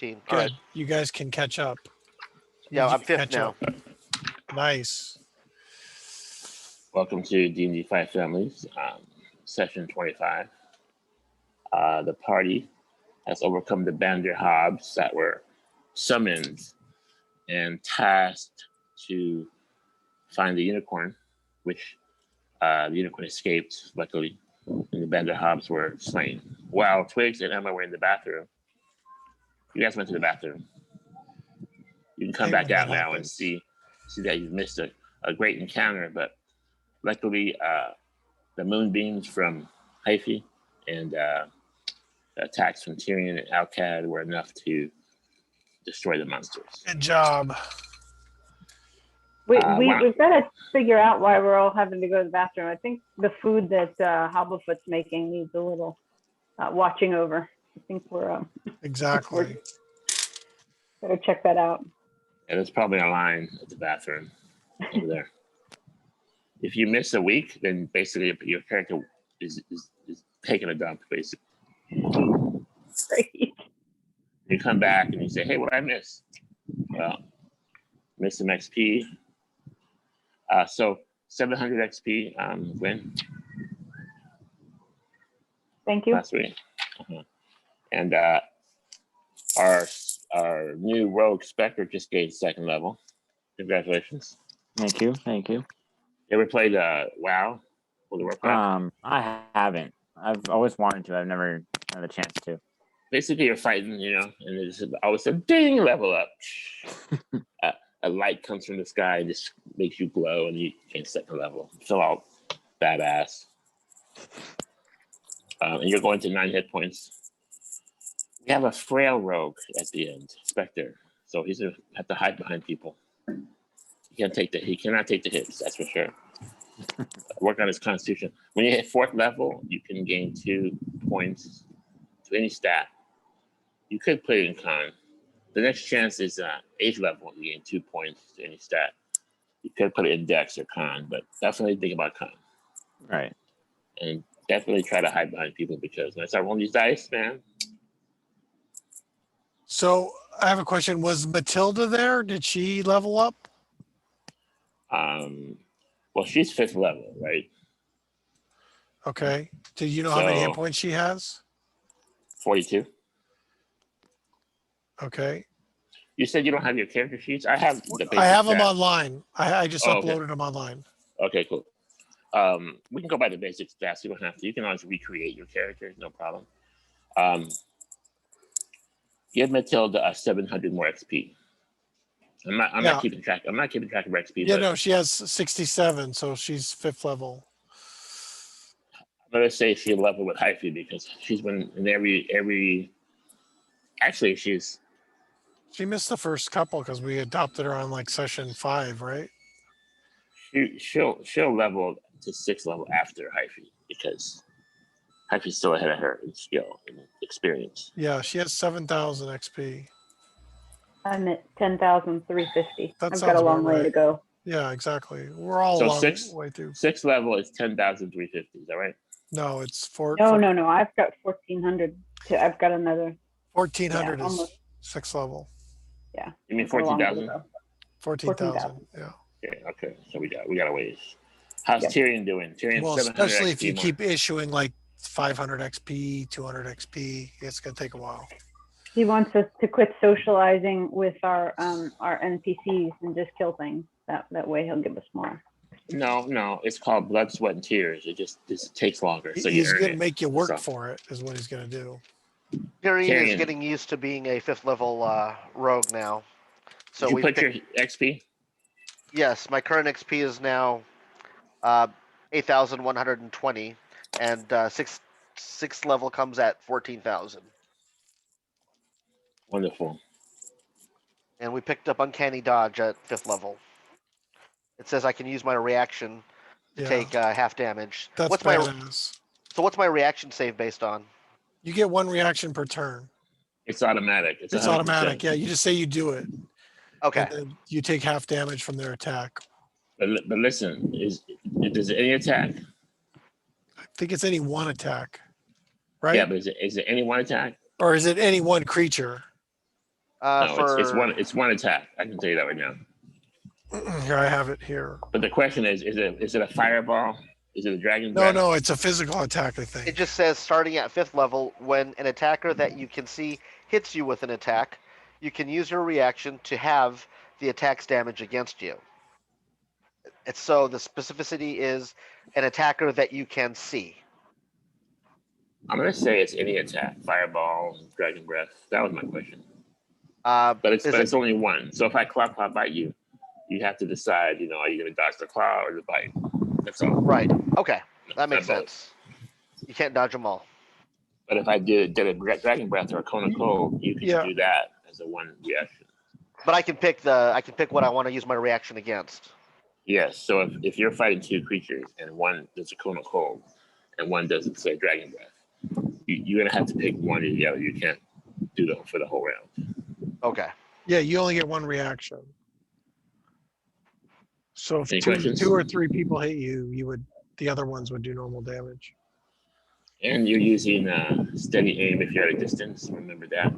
15. Good. All right. You guys can catch up. Yeah, Need you I'm to 5th catch now. up. Nice. Welcome to D&D 5 Families, session 25. The party has overcome the Banderhobs that were summoned and tasked to find the unicorn, which the unicorn escaped, luckily, and the Banderhobs were slain. While Twigs and Emma were in the bathroom, you guys went to the bathroom. You can come Hate back when out that now and happens. see that you've missed a great encounter, but luckily, the moonbeams from Hyphy and the attacks from Tyrion and Alcad were enough to destroy the monsters. Good job. We've got to figure out why we're all having to go to the bathroom. I think the food that Hobblefoot's making needs a little watching over. I think we're Exactly. better check that out. And there's probably a line at the bathroom over there. If you miss a week, then basically your character is taking a dump, basically. Great. You come back and you say, hey, what did I miss? Well, miss some XP. So 700 XP, win Thank you. last week. And our new rogue Specter just gained 2nd level. Congratulations. Thank you. Thank you. You ever played WoW? World of Warcraft? I haven't. I've always wanted to. I've never had a chance to. Basically, you're fighting, and it's always a ding, level up. A light comes from the sky and just makes you glow, and you gain 2nd level. You feel all badass. And you're going to 9 hit points. We have a frail rogue at the end, Specter. So he's gonna have to hide behind people. He cannot take the hits, that's for sure. Work on his constitution. When you hit 4th level, you can gain 2 points to any stat. You could put it in con. The next chance is 8th level, you gain 2 points to any stat. You could put it in dex or con, but definitely think about con. Right. And definitely try to hide behind people, because when I start rolling these dice, man. So I have a question. Was Matilda there? Did she level up? Well, she's 5th level, right? Okay. Do you know how many hit So- points she has? 42. Okay. You said you don't have your character sheets? I have the basic I have them stats. online. I just Oh, okay. uploaded them online. Okay, cool. We can go by the basic stats. You don't have to. You can always recreate your character, no problem. Give Matilda 700 more XP. I'm not keeping track. I'm not keeping track of her XP. Yeah, but no, she has 67, so she's 5th level. I'm gonna say she leveled with Hyphy, because she's been in every. Actually, she's. She missed the first couple because we adopted her on like session 5, right? She'll level to 6th level after Hyphy, because Hyphy's still ahead of her in skill and experience. Yeah, she has 7,000 XP. I'm at 10,350. That I've got sounds a long about way to right. go. Yeah, exactly. We're all So a long 6th way through. 6th level is 10,350. Is that right? No, it's four. No. I've got 1,400. I've got another. 1,400 Yeah, is almost. 6th level. Yeah. You mean I've got a long way to 14,000? go. 14,000. Yeah. Okay. So we got a ways. How's Yep. Tyrion doing? Tyrion's Well, 700 especially if XP you more. keep issuing like 500 XP, 200 XP, it's gonna take a while. He wants us to quit socializing with our NPCs and just kill things. That way he'll give us more. No, it's called blood, sweat, and tears. It just takes longer. So you He's earn gonna it. make you work So- for it, is what he's gonna do. Tyrion is Tyrion. getting used to being a 5th level rogue now. So Did you we put your XP? Yes, my current XP is now 8,120, and 6th level comes at 14,000. Wonderful. And we picked up Uncanny Dodge at 5th level. It says I can use my reaction to Yeah, take half damage. that's What's my badass. what's my reaction save based on? You get 1 reaction per turn. It's automatic. It's 100%. automatic. Yeah, you just say you do it, Okay. and then you take half damage from their attack. But listen, does any attack? I think it's any one attack, right? Yeah, but is it any one attack? Or is it any one creature? No, For it's one attack. I can tell you that right now. Here, I have it here. But the question is it a fireball? Is it a dragon No, breath? no, it's a physical attack, I it think. just says starting at 5th level, when an attacker that you can see hits you with an attack, you can use your reaction to have the attack's damage against you. And so the specificity is an attacker that you can see. I'm gonna say it's any attack. Fireball, dragon breath. That was my question. But But it's only one. So if I claw bite you, you have to decide, are you gonna dodge the claw or the bite? That's all. right. Okay, that makes Not both. sense. You can't dodge them all. But if I did a dragon breath or a cone of cold, you can Yeah. do that as a one reaction. But I can pick what I want to use my reaction against. Yes. So if you're fighting two creatures and one does a cone of cold and one does, say, dragon breath, you're gonna have to pick one or the other. You can't do that for the whole round. Okay. Yeah, you only get one reaction. So if Any two questions? or three people hit you, the other ones would do normal damage. And you're using steady aim if you're at a distance. Remember that.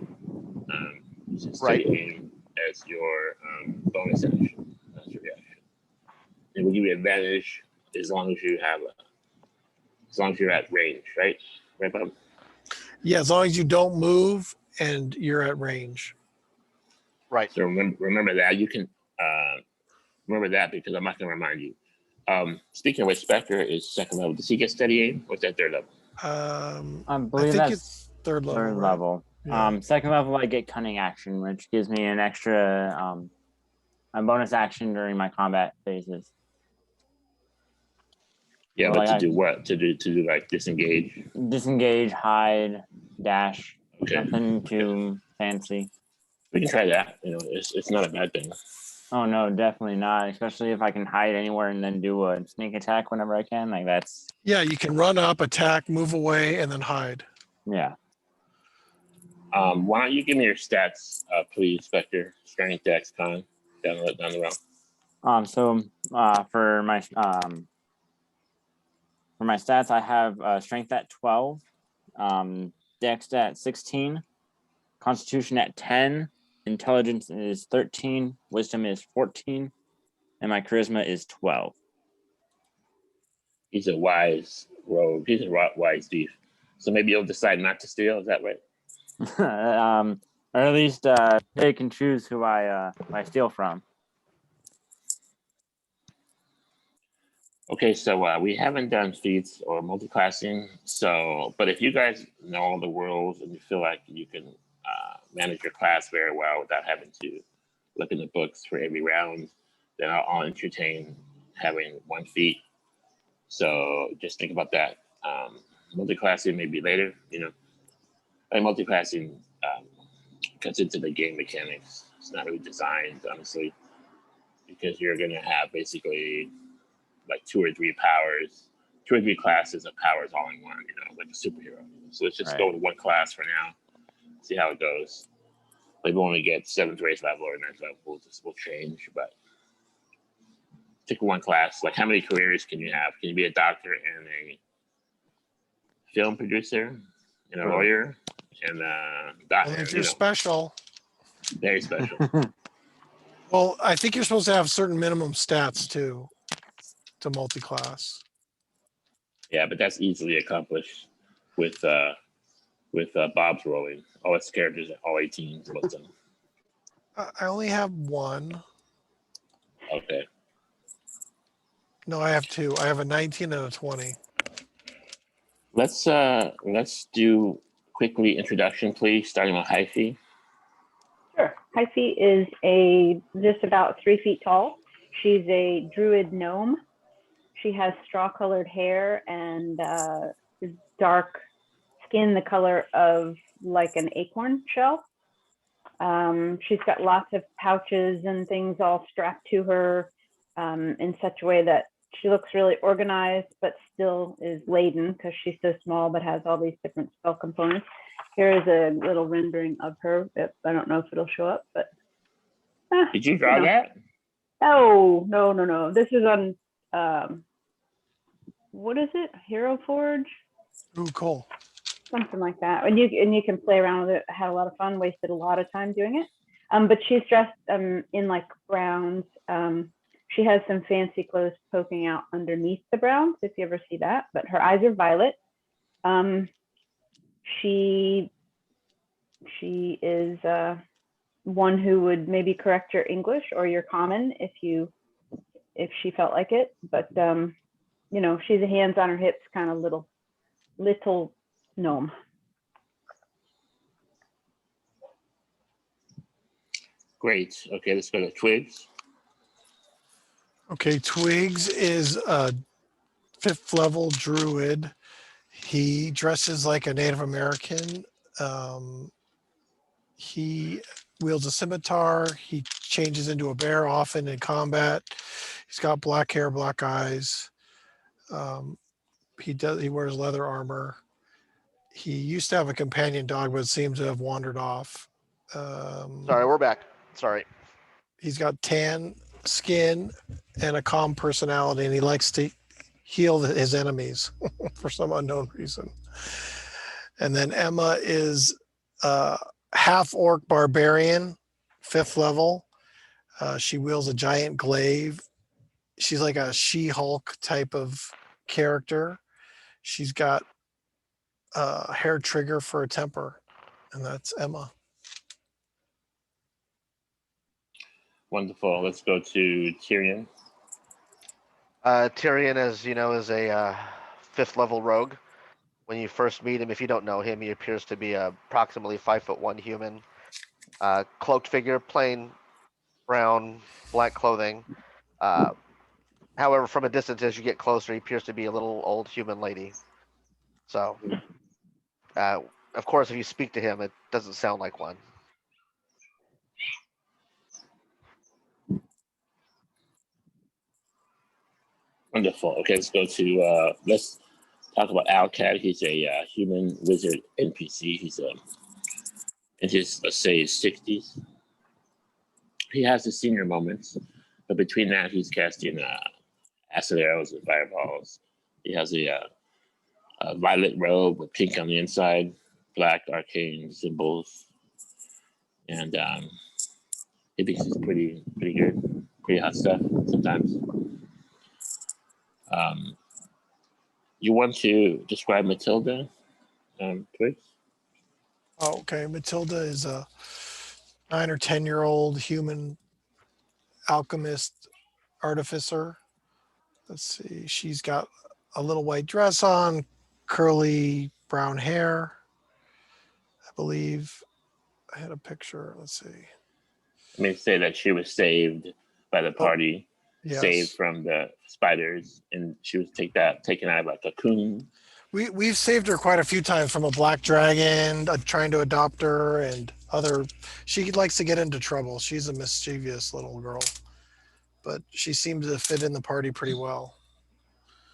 Using steady aim as your bonus action. That's your reaction. It will give you advantage as long as you're at range, right? Right, Bob? Yeah, as long as you don't move and you're at range. Right. So remember that. You can remember that because I'm not going to remind you. Speaking of which, Specter is 2nd level. Does he get steady aim? Or is that 3rd level? I I believe think that's it's 3rd level. third right? level. Yeah. 2nd level, I get cunning action, which gives me an extra a bonus action during my combat phases. Yeah, So but like to do what? To do like disengage? Disengage, hide, dash. Okay. Nothing too fancy. We can try that. It's not a bad thing. Oh no, definitely not. Especially if I can hide anywhere and then do a sneak attack whenever I can. Like that's Yeah, you can run up, attack, move away, and then hide. yeah. Why don't you give me your stats, please, Specter? Strength, Dex, Con, down the row. So for my stats, I have strength at 12, dex at 16, constitution at 10, intelligence is 13, wisdom is 14, and my charisma is 12. He's a wise rogue. He's a wise thief. So maybe you'll decide not to steal. Is that right? Or at least they can choose who I steal from. Okay, so we haven't done feats or multiclassing. But if you guys know all the rules and you feel like you can manage your class very well without having to look in the books for every round, then I'll entertain having one feat. So just think about that. Multiclassing maybe later, And multiclassing cuts into the game mechanics. It's not really designed, honestly, because you're going to have basically like 2 or 3 powers, 2 or 3 classes of powers all in one, like a superhero. So let's just go with one class for now, see how it goes. Maybe when we get 7th or 8th level or 9th level, we'll change, but pick one class. Like how many careers can you have? Can you be a doctor and a film producer and a lawyer and a doctor? If you're special. Very special. Well, I think you're supposed to have certain minimum stats too to multi-class. Yeah, but that's easily accomplished with Bob's rolling. All his characters are all 18s, most of them. I only have one. Okay. No, I have 2. I have a 19 and a 20. Let's do quickly introduction, please, starting with Hyphy. Sure. Hyphy is just about 3 feet tall. She's a druid gnome. She has straw-colored hair and dark skin, the color of like an acorn shell. She's got lots of pouches and things all strapped to her in such a way that she looks really organized, but still is laden because she's so small, but has all these different spell components. Here is a little rendering of her. I don't know if it'll show up, but. Did you draw that? No. This is on, what is it? Hero Forge? Ooh, cool. Something like that. And you can play around with it. I had a lot of fun, wasted a lot of time doing it. But she's dressed in like browns. She has some fancy clothes poking out underneath the browns, if you ever see that. But her eyes are violet. She is one who would maybe correct your English or your common if she felt like it. But you know, she's a hands on her hips kind of little gnome. Great. Okay, let's go to Twigs. Okay, Twigs is a 5th level druid. He dresses like a Native American. He wields a scimitar. He changes into a bear often in combat. He's got black hair, black eyes. He wears leather armor. He used to have a companion dog, but seems to have wandered off. Sorry, we're back. Sorry. He's got tan skin and a calm personality, and he likes to heal his enemies for some unknown reason. And then Emma is half orc barbarian, 5th level. She wields a giant glaive. She's like a She-Hulk type of character. She's got a hair trigger for a temper, and that's Emma. Wonderful. Let's go to Tyrion. Tyrion, as you know, is a 5th level rogue. When you first meet him, if you don't know him, he appears to be approximately 5'1" human, cloaked figure, plain brown, black clothing. However, from a distance, as you get closer, he appears to be a little old human lady. So, of course, if you speak to him, it doesn't sound like one. Wonderful. Okay, let's go to let's talk about Alcat. He's a human wizard NPC. He's in his, let's say, his 60s. He has his senior moments, but between that, he's casting acid arrows and fireballs. He has a violet robe with pink on the inside, black arcane symbols, and he thinks he's pretty good, pretty hot stuff sometimes. You want to describe Matilda, Twigs? Oh, okay. Matilda is a 9 or 10-year-old human alchemist artificer. Let's see. She's got a little white dress on, curly brown hair. I believe I had a picture. Let's see. Let me say that she was saved by the party, Yes. saved from the spiders, and she was taken out of a cocoon. We've saved her quite a few times from a black dragon trying to adopt her and other. She likes to get into trouble. She's a mischievous little girl, but she seems to fit in the party pretty well.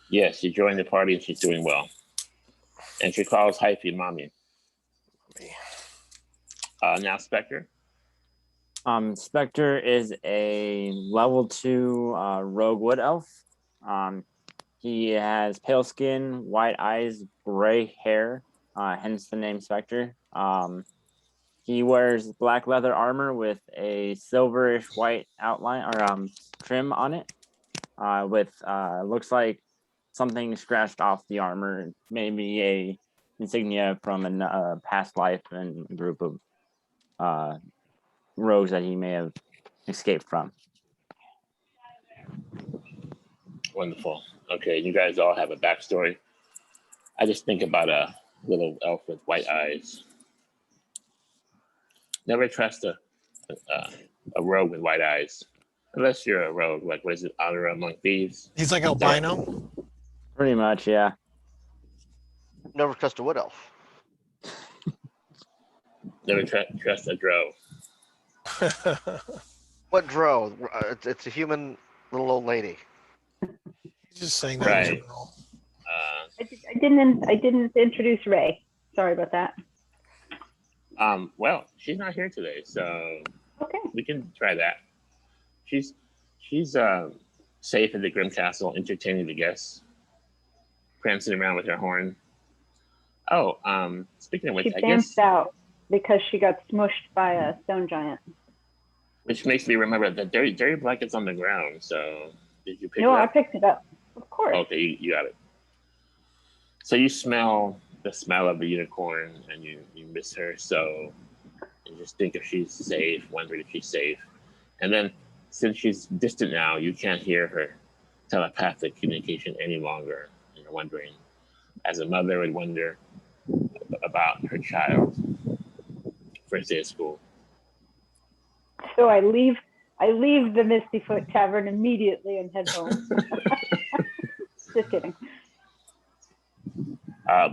Yes, she joined the party and she's doing well. And she calls Hyphy mommy. Now Specter. Specter is a level 2 rogue wood elf. He has pale skin, white eyes, gray hair, hence the name Specter. He wears black leather armor with a silverish white outline or trim on it, with looks like something scratched off the armor, maybe a insignia from a past life and a group of rogues that he may have escaped from. Wonderful. Okay, you guys all have a backstory. I just think about a little elf with white eyes. Never trust a rogue with white eyes, unless you're a rogue. Like, what is it, Honor Among Thieves? He's like albino. Pretty much, yeah. Never trust a wood elf. Never trust a drow. What drow? It's a human little old lady. He's just saying that Right. in general. I didn't introduce Ray. Sorry about that. Well, she's not here today, so Okay. we can try that. She's safe at the Grim Castle, entertaining the guests, prancing around with her horn. Oh, speaking of which, She I danced guess out because she got smushed by a stone giant. Which makes me remember that dirty blanket's on the ground. So did you pick No, it I up? picked it up. Of course. Okay, you got it. So you smell the smell of the unicorn, and you miss her. So you just think if she's safe, wondering if she's safe, and then since she's distant now, you can't hear her telepathic communication any longer. And you're wondering, as a mother would wonder about her child first day of school. So I leave the Misty Foot Tavern immediately and head home. Just kidding.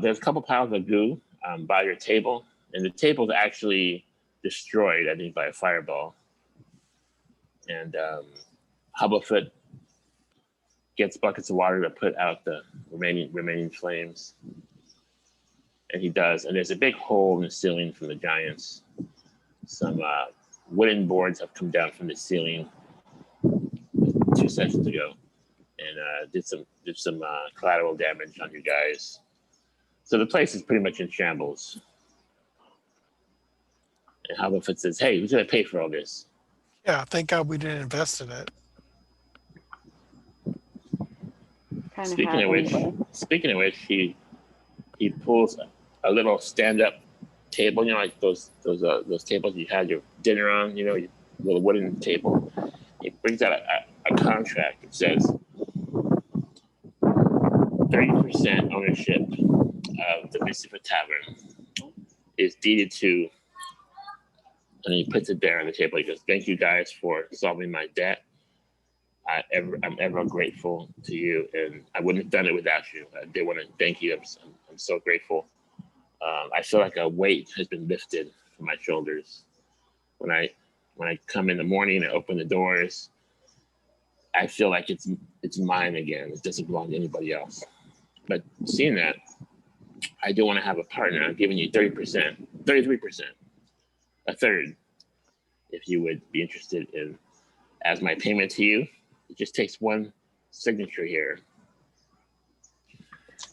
There's a couple piles of goo by your table, and the table's actually destroyed, I think, by a fireball. And Hobblefoot gets buckets of water to put out the remaining flames. And he does. And there's a big hole in the ceiling from the giants. Some wooden boards have come down from the ceiling 2 sessions ago, and did some collateral damage on you guys. So the place is pretty much in shambles. And Hobblefoot says, "Hey, who's gonna pay for all this?" Yeah, thank God we didn't invest in it. Kind of Speaking of which, he pulls a little stand-up table, like those tables you had your dinner on, your little wooden table. He brings out a contract that says 30% ownership of the Misty Tavern is deeded to, and he puts it there on the table. He goes, "Thank you guys for solving my debt. I'm ever grateful to you, and I wouldn't have done it without you. I did want to thank you. I'm so grateful. I feel like a weight has been lifted from my shoulders. When I come in the morning and open the doors, I feel like it's mine again. It doesn't belong to anybody else. But seeing that, I do want to have a partner. I'm giving you 30%, 33%, a third, if you would be interested in, as my payment to you. It just takes one signature here.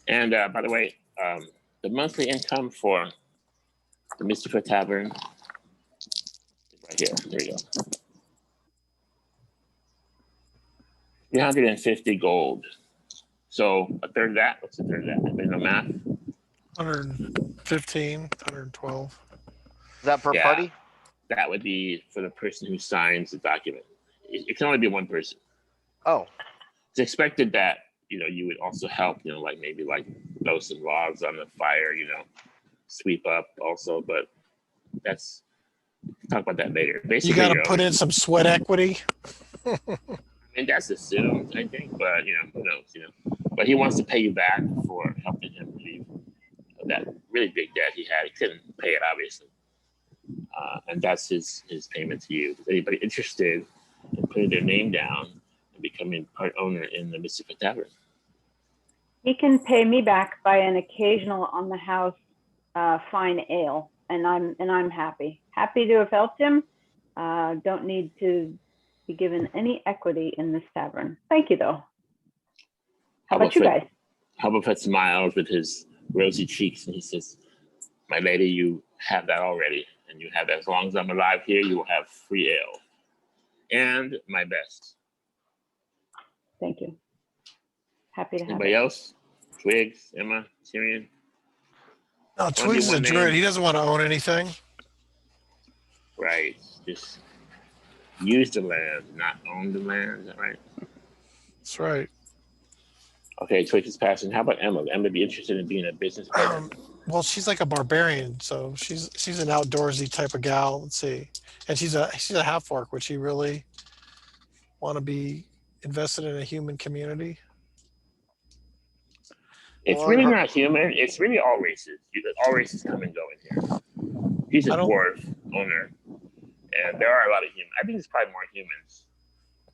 And by the way, the monthly income for the Misty Foot Tavern is right here. There you go. 350 gold. So a third of that. What's a third of that? Anybody know math? 115, 112. Is that per party? That would be for the person who signs the document. It can only be one person. Oh. It's expected that you would also help, maybe throw some logs on the fire, sweep up also, but talk about that later. Basically, you got to put in some sweat equity. I mean, that's assumed, I think, but who knows, But he wants to pay you back for helping him relieve that really big debt he had. He couldn't pay it, obviously. And that's his payment to you. Is anybody interested in putting their name down and becoming part owner in the Misty Foot Tavern? He can pay me back by an occasional on the house fine ale, and I'm happy to have helped him. Don't need to be given any equity in this tavern. Thank you, though. How about you guys? Hobblefoot smiles with his rosy cheeks, and he says, "My lady, you have that already, and you have that as long as I'm alive here. You will have free ale, and my best." Thank you. Happy to have Anybody it. else? Twigs, Emma, Tyrion? No, Twigs is a druid. He doesn't want to own anything. Right. Just use the land, not own the land. Is that right? That's right. Okay, Twigs is passing. How about Emma? Emma be interested in being a business partner? Well, she's like a barbarian, so she's an outdoorsy type of gal. Let's see, and she's a half orc. Would she really want to be invested in a human community? It's really not human. It's really all races. All races come and go in here. He's a dwarf owner, and there are a lot of humans. I think there's probably more humans,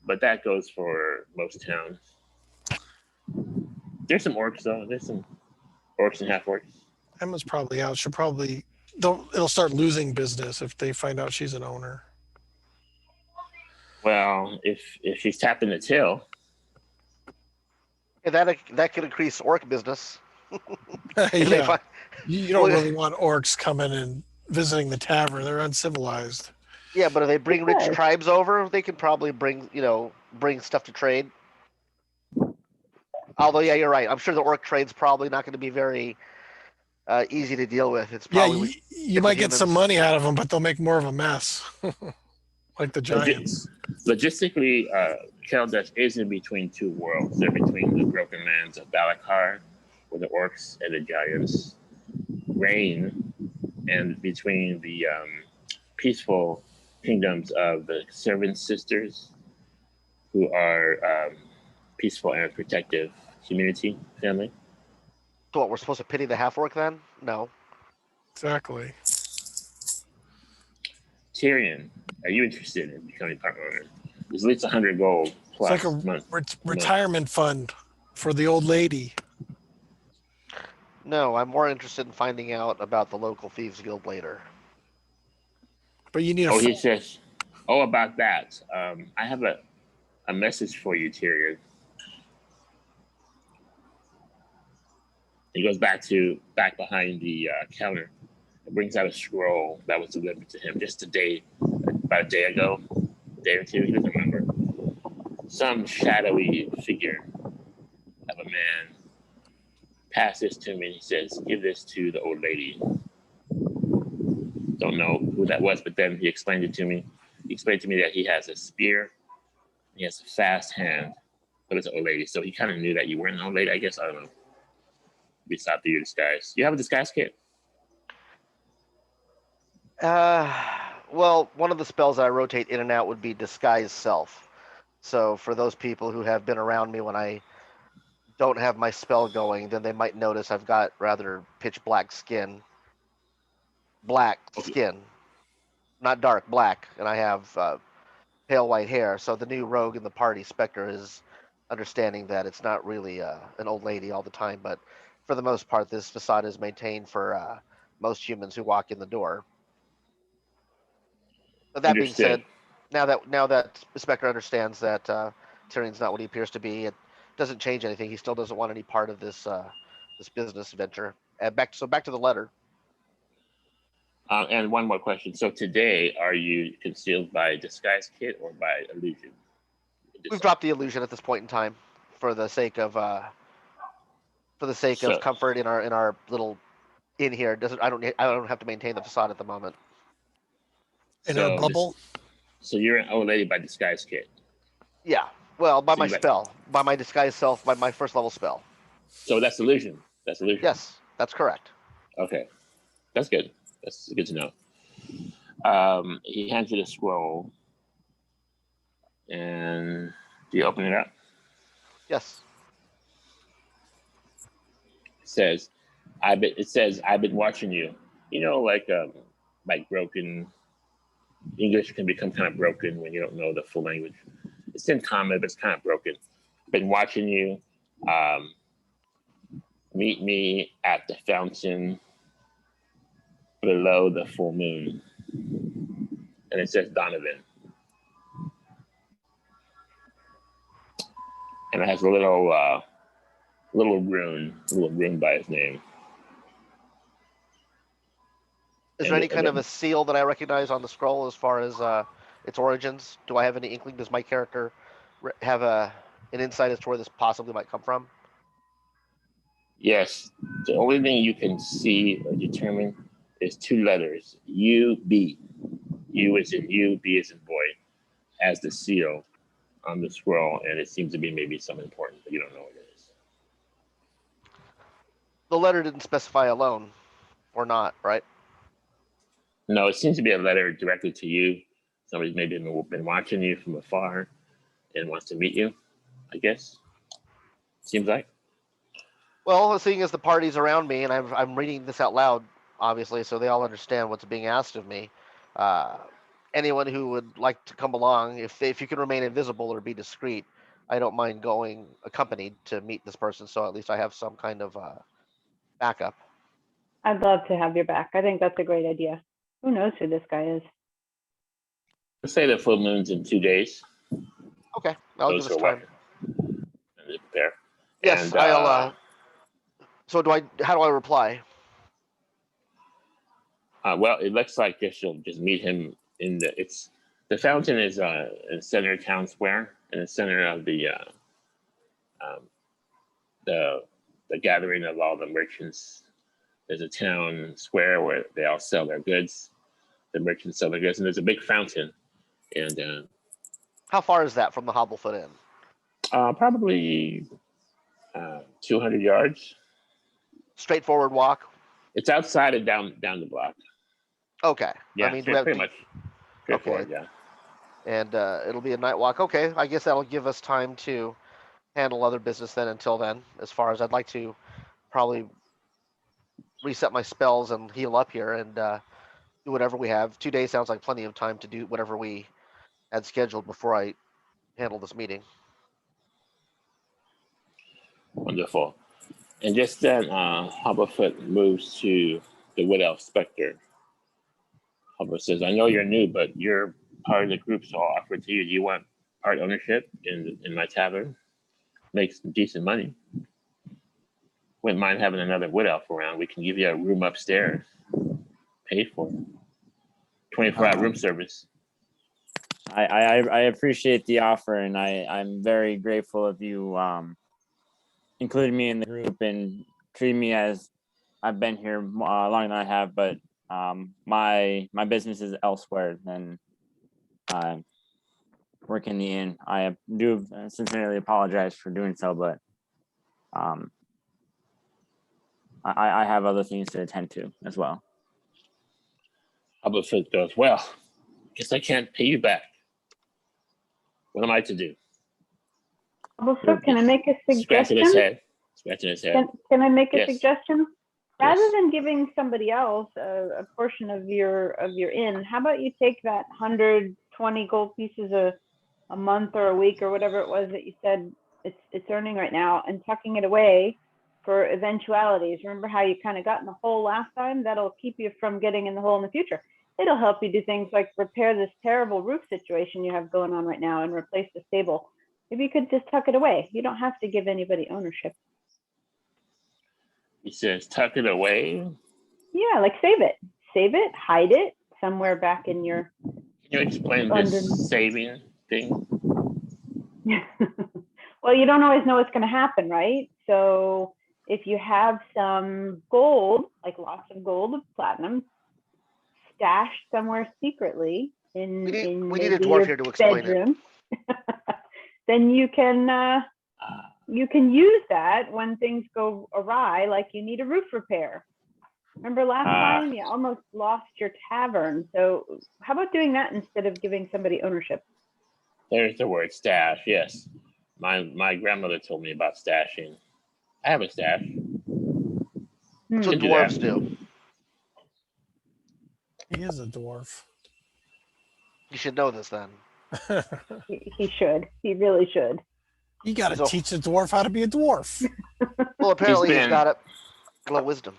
but that goes for most towns. There's some orcs though. There's some orcs and half orcs. Emma's probably out. It'll start losing business if they find out she's an owner. Well, if she's tapping the till. Yeah, that could increase orc business. Yeah. You don't really want orcs coming and visiting the tavern. They're uncivilized. Yeah, but if they bring rich Okay. tribes over, they can probably bring stuff to trade. Although, yeah, you're right. I'm sure the orc trade's probably not going to be very easy to deal with. It's Yeah, probably we you stick with might get some humans. money out of them, but they'll make more of a mess, like the Logi- giants. Logistically, Keldesh is in between two worlds. They're between the broken lands of Balakar, where the orcs and the giants reign, and between the peaceful kingdoms of the servant sisters, who are peaceful and protective community family. So what? We're supposed to pity the half orc then? No. Exactly. Tyrion, are you interested in becoming part owner? There's at least 100 gold It's plus like a month. retirement fund for the old lady. No, I'm more interested in finding out about the local thieves guild later. But you need a Oh, he says, oh, about that. I have a message for you, Tyrion. He goes back behind the counter and brings out a scroll that was delivered to him just about a day ago, a day or two, he doesn't remember. Some shadowy figure of a man passed this to me and he says, give this to the old lady. Don't know who that was, but then he explained it to me. He explained to me that he has a spear, he has a fast hand, but it's an old lady. So he kind of knew that you weren't an old lady, I guess. I don't know. We stopped your disguise. You have a disguise kit? Well, one of the spells that I rotate in and out would be disguise self. So for those people who have been around me when I don't have my spell going, then they might notice I've got rather pitch black skin. Black Okay. skin, not dark, black, and I have pale white hair. So the new rogue in the party, Specter, is understanding that it's not really an old lady all the time, but for the most part, this facade is maintained for most humans who walk in the door. But that being Understood. said, now that Spectre understands that Tyrion's not what he appears to be, it doesn't change anything. He still doesn't want any part of this business venture. Back to the letter. And one more question. So today, are you concealed by disguise kit or by illusion? We've dropped the illusion at this point in time for the sake of So, comfort in our little inn here. I don't have to maintain the facade at the moment. in our so, bubble. so you're an old lady by disguise kit. Yeah. Well, by So my you got- spell, by my disguise self, by my first level spell. So that's illusion. That's illusion. Yes, that's correct. Okay, that's good. That's good to know. He hands you the scroll, and do you open it up? Yes. It says I've been watching you. You know, like broken English can become kind of broken when you don't know the full language. It's in common, but it's kind of broken. Been watching you. Meet me at the fountain below the full moon. And it says Donovan. And it has a little rune by his name. Is there any kind of a seal that I recognize on the scroll as far as its origins? Do I have any inkling? Does my character have an insight as to where this possibly might come from? Yes, the only thing you can see or determine is two letters, U-B. U is in you, B is in boy, as the seal on the scroll, and it seems to be maybe something important, but you don't know what it is. The letter didn't specify alone or not, right? No, it seems to be a letter directly to you. Somebody's maybe been watching you from afar and wants to meet you, I guess. Seems like. Well, seeing as the party's around me and I'm reading this out loud, obviously, so they all understand what's being asked of me. Uh, Anyone who would like to come along, if you can remain invisible or be discreet, I don't mind going accompanied to meet this person. So at least I have some kind of backup. I'd love to have your back. I think that's a great idea. Who knows who this guy is? Let's say the full moon's in 2 days. Okay, I'll give Those us who are time. watching. And they prepare. Yes, And, I'll. So how do I reply? well, it looks like you'll just meet him the fountain is in the center of town square, in the center of the gathering of all the merchants. There's a town square where they all sell their goods. The merchants sell their goods, and there's a big fountain. And How far is that from the Hobblefoot Inn? probably 200 yards. Straightforward walk. It's outside and down the block. Okay. Yeah, I mean, do we have pretty much. Straightforward, Okay. yeah. And it'll be a night walk. Okay, I guess that'll give us time to handle other business then. Until then, as far as I'd like to probably reset my spells and heal up here and do whatever we have. 2 days sounds like plenty of time to do whatever we had scheduled before I handle this meeting. Wonderful. And just then, Hobblefoot moves to the Wood Elf Specter. Hubble says, I know you're new, but you're part of the group, so I'll offer it to you. Do you want part ownership in my tavern? Make some decent money. Wouldn't mind having another Wood Elf around. We can give you a room upstairs. Paid for. 24-hour room service. I appreciate the offer, and I'm very grateful of you including me in the group and treating me as I've been here longer than I have, but my business is elsewhere than work in the inn. I do sincerely apologize for doing so, but I have other things to attend to as well. Hobblefoot goes, well, guess I can't pay you back. What am I to do? Well, so can I make a Scratching suggestion? his head. Can I make a Yes. suggestion? Rather Yes. than giving somebody else a portion of your inn, how about you take that 120 gold pieces a month or a week or whatever it was that you said it's earning right now, and tucking it away for eventualities. Remember how you kind of got in the hole last time? That'll keep you from getting in the hole in the future. It'll help you do things like repair this terrible roof situation you have going on right now and replace the stable. Maybe you could just tuck it away. You don't have to give anybody ownership. He says, tuck it away. Yeah, like save it, hide it somewhere back in your. Can you explain this saving thing? Well, you don't always know what's going to happen, right? So if you have some gold, like lots of gold, platinum, stashed somewhere secretly in We need maybe a dwarf your here to explain bedroom, then you can use that when things go awry, like you need a roof repair. Remember last time you almost lost your tavern. So how about doing that instead of giving somebody ownership? There's the word stash, yes. My grandmother told me about stashing. I have a stash. That's what Should do dwarves that. do. He is a dwarf. You should know this then. He should. He really should. You got to So- teach a dwarf how to be a dwarf. Well, apparently he's been- got it. Glow wisdom.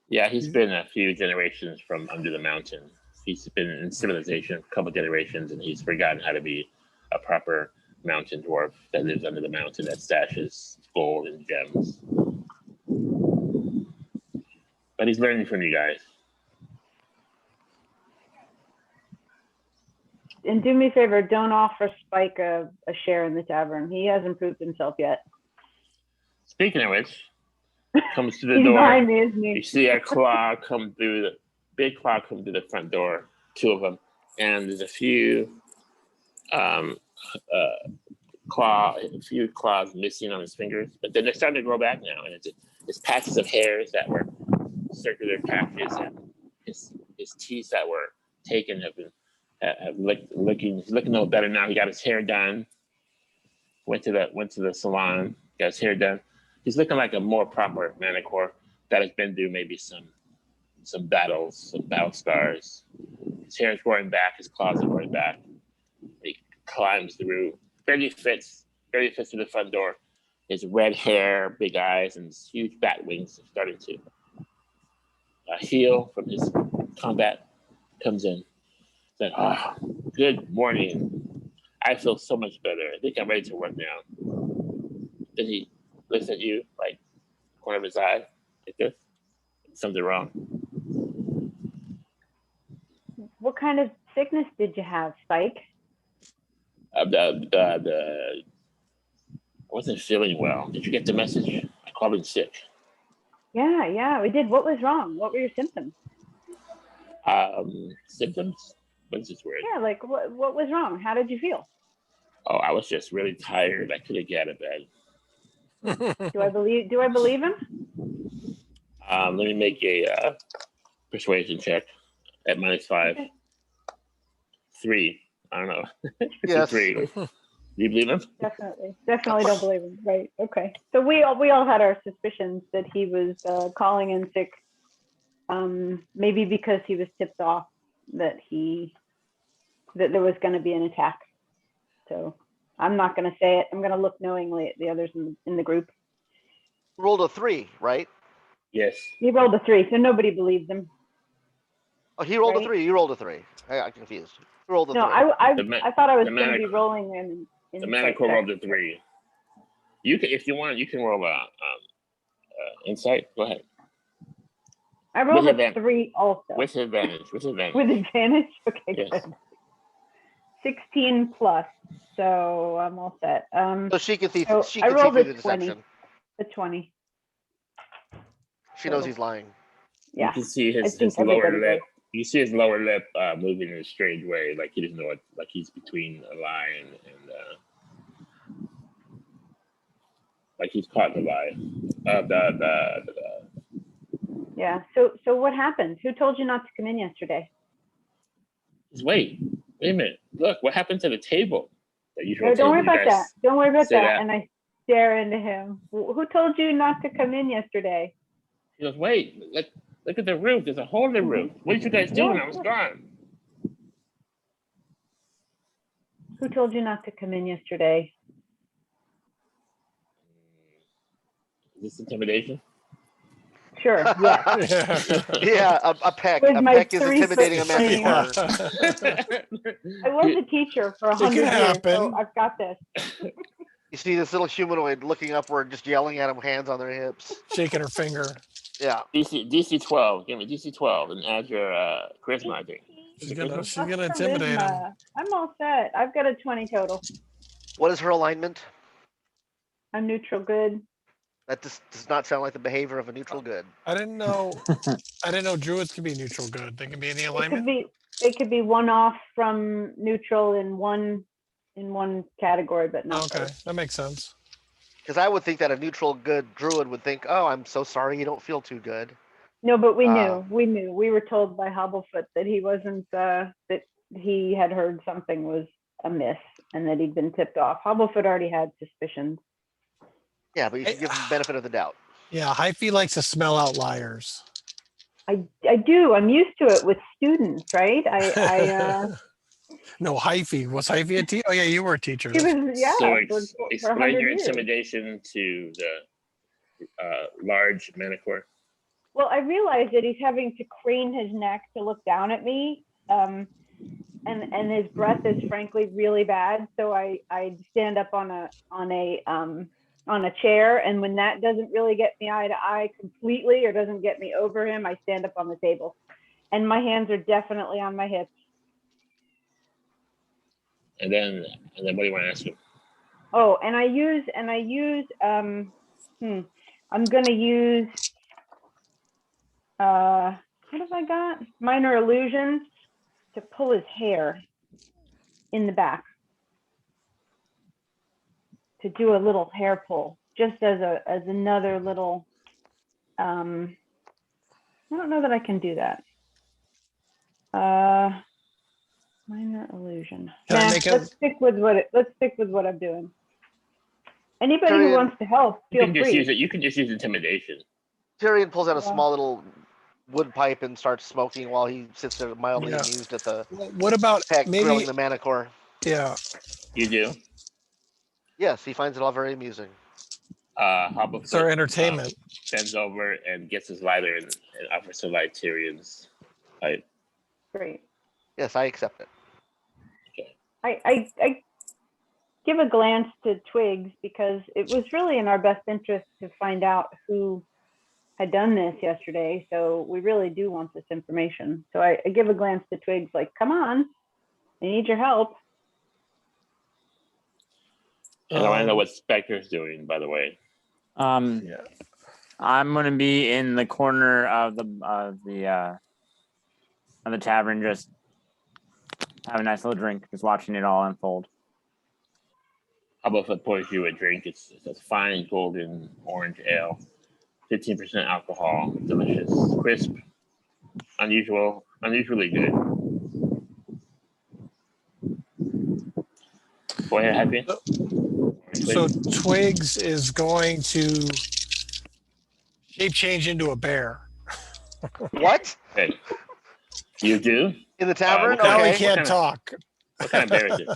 Yeah, he's been a few generations from under the mountain. He's been in civilization a couple generations, and he's forgotten how to be a proper mountain dwarf that lives under the mountain that stashes gold and gems. But he's learning from you guys. And do me a favor, don't offer Spike a share in the tavern. He hasn't proved himself yet. Speaking of which, comes to the He's door. behind me, isn't You he? see a claw come through the big claw come through the front door, two of them, and there's a few claws missing on his fingers, but then they're starting to grow back now, and it's patches of hairs that were circular patches, and his teeth that were taken have looking a little better now. He got his hair done. Went to the salon, got his hair done. He's looking like a more proper manicure that has been through maybe some battles, some battle scars. His hair is growing back, his claws are growing back. He climbs through, barely fits through the front door. His red hair, big eyes, and his huge bat wings are starting to heal from his combat. Comes in, said, good morning. I feel so much better. I think I'm ready to work now. Then he looks at you like corner of his eye, like this. Something wrong. What kind of sickness did you have, Spike? I wasn't feeling well. Did you get the message? I called in sick. Yeah, we did. What was wrong? What were your symptoms? Symptoms? What's this word? Yeah, like what was wrong? How did you feel? Oh, I was just really tired. I couldn't get out of bed. Do I believe him? Let me make a persuasion check at -5. Okay. 3. I don't know. It's a Yes. 3. Do you believe him? Definitely don't believe him. Right. Okay. So we all had our suspicions that he was calling in sick, maybe because he was tipped off that there was going to be an attack. So I'm not going to say it. I'm going to look knowingly at the others in the group. Rolled a 3, right? Yes. He rolled a 3, so nobody believes him. Oh, he rolled a Right. 3. You rolled a 3. I got confused. You rolled a 3. No, I thought I was the going to be manic- rolling in. The manacle rolled a 3. You can, if you want, you can roll a insight. Go ahead. I rolled With a 3 also. With advantage. With advantage. With advantage? Okay, Yes. good. 16 plus, so I'm all set. So she can see. So She I can see rolled through a the 20. deception. A 20. She knows he's lying. You Yeah, can see I his think lower everybody lip. does. You see his lower lip moving in a strange way, like he doesn't know what, like he's between a lie and like he's caught in a lie. Yeah. So what happened? Who told you not to come in yesterday? Wait a minute. Look, what happened to the table? The usual No, don't worry table you about that. guys Don't worry about sit that. at. And I stare into him. Who told you not to come in yesterday? He goes, wait, look at the roof. There's a hole in the roof. What did you guys do when I was gone? Who told you not to come in yesterday? Is this intimidation? Sure. Yes. Yeah, a peck. With A my peck is 3 intimidating a foot magic frame. harder. I was a teacher for It 100 can years, so happen. I've got this. You see this little humanoid looking upward, just yelling at him, hands on their hips. Shaking her finger. Yeah. DC 12. Give me DC 12 and add your charisma, I think. She's Charisma? gonna intimidate him. Charisma. I'm all set. I've got a 20 total. What is her alignment? I'm neutral good. That just does not sound like the behavior of a neutral good. I didn't know druids can be neutral good. They can be any alignment. They could be one off from neutral in one category, but not Okay, both. that makes sense. Because I would think that a neutral good druid would think, "Oh, I'm so sorry you don't feel too good." No, but we knew. We were told by Hobblefoot that he wasn't that he had heard something was amiss and that he'd been tipped off. Hobblefoot already had suspicions. Yeah, but you should give him the benefit of the doubt. Yeah, Hyphy likes to smell out liars. I do. I'm used to it with students, right? No, Hyphy. Was Hyphy a teacher? Oh yeah, you were a teacher. He was, yeah, So for explain 100 your years. intimidation to the large manicore. Well, I realized that he's having to crane his neck to look down at me, and his breath is frankly really bad. So I stand up on a chair, and when that doesn't really get me eye to eye completely or doesn't get me over him, I stand up on the table, and my hands are definitely on my hips. And then what do you want to ask him? Oh, and I use I'm gonna use what have I got? Minor illusions to pull his hair in the back, to do a little hair pull, just as another little. I don't know that I can do that. Minor illusion. Let's stick with what I'm doing. Anybody who wants to help, feel free. You can just use intimidation. Tyrion pulls out a small little wood pipe and starts smoking while he sits there mildly amused at the what about peck maybe grilling the manicore. Yeah. You do? Yes, he finds it all very amusing. It's our entertainment. Bends over and gets his lighter and offers to light Tyrion's pipe. Great. Yes, I accept it. Okay. I give a glance to Twigs because it was really in our best interest to find out who had done this yesterday. So we really do want this information. So I give a glance to Twigs like, come on. I need your help. And I want to know what Specter's doing, by the way. Yeah. I'm gonna be in the corner of the tavern, just have a nice little drink, just watching it all unfold. How about if I pour you a drink? It's a fine golden orange ale, 15% alcohol, delicious, crisp, unusually good. Go ahead, Happy. So Twigs is going to shape change into a bear. What? Okay. You do? In the tavern? What Now Okay. he can't talk. What kind of bear is it?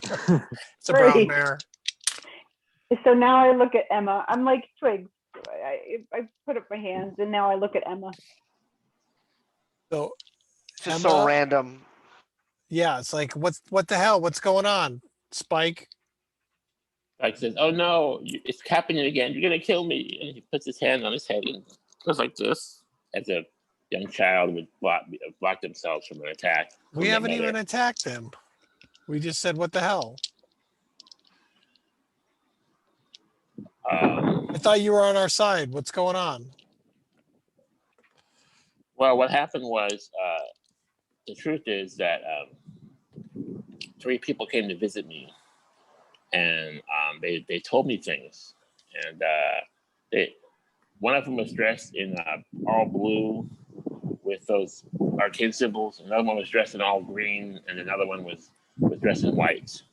It's a brown Great. bear. So now I look at Emma. I'm like Twigs. I put up my hands, and now I look at Emma. So Just Emma- so random. yeah, it's like what the hell? What's going on? Spike. Spike says, "Oh no, it's happening again. You're gonna kill me!" And he puts his hand on his head and goes like this, as a young child would block themselves from an attack. We haven't even attacked them. We just said what the hell? I thought you were on our side. What's going on? Well, what happened was, the truth is that 3 people came to visit me, and they told me things, and one of them was dressed in all blue with those arcane symbols. Another one was dressed in all green, and another one was dressed in white.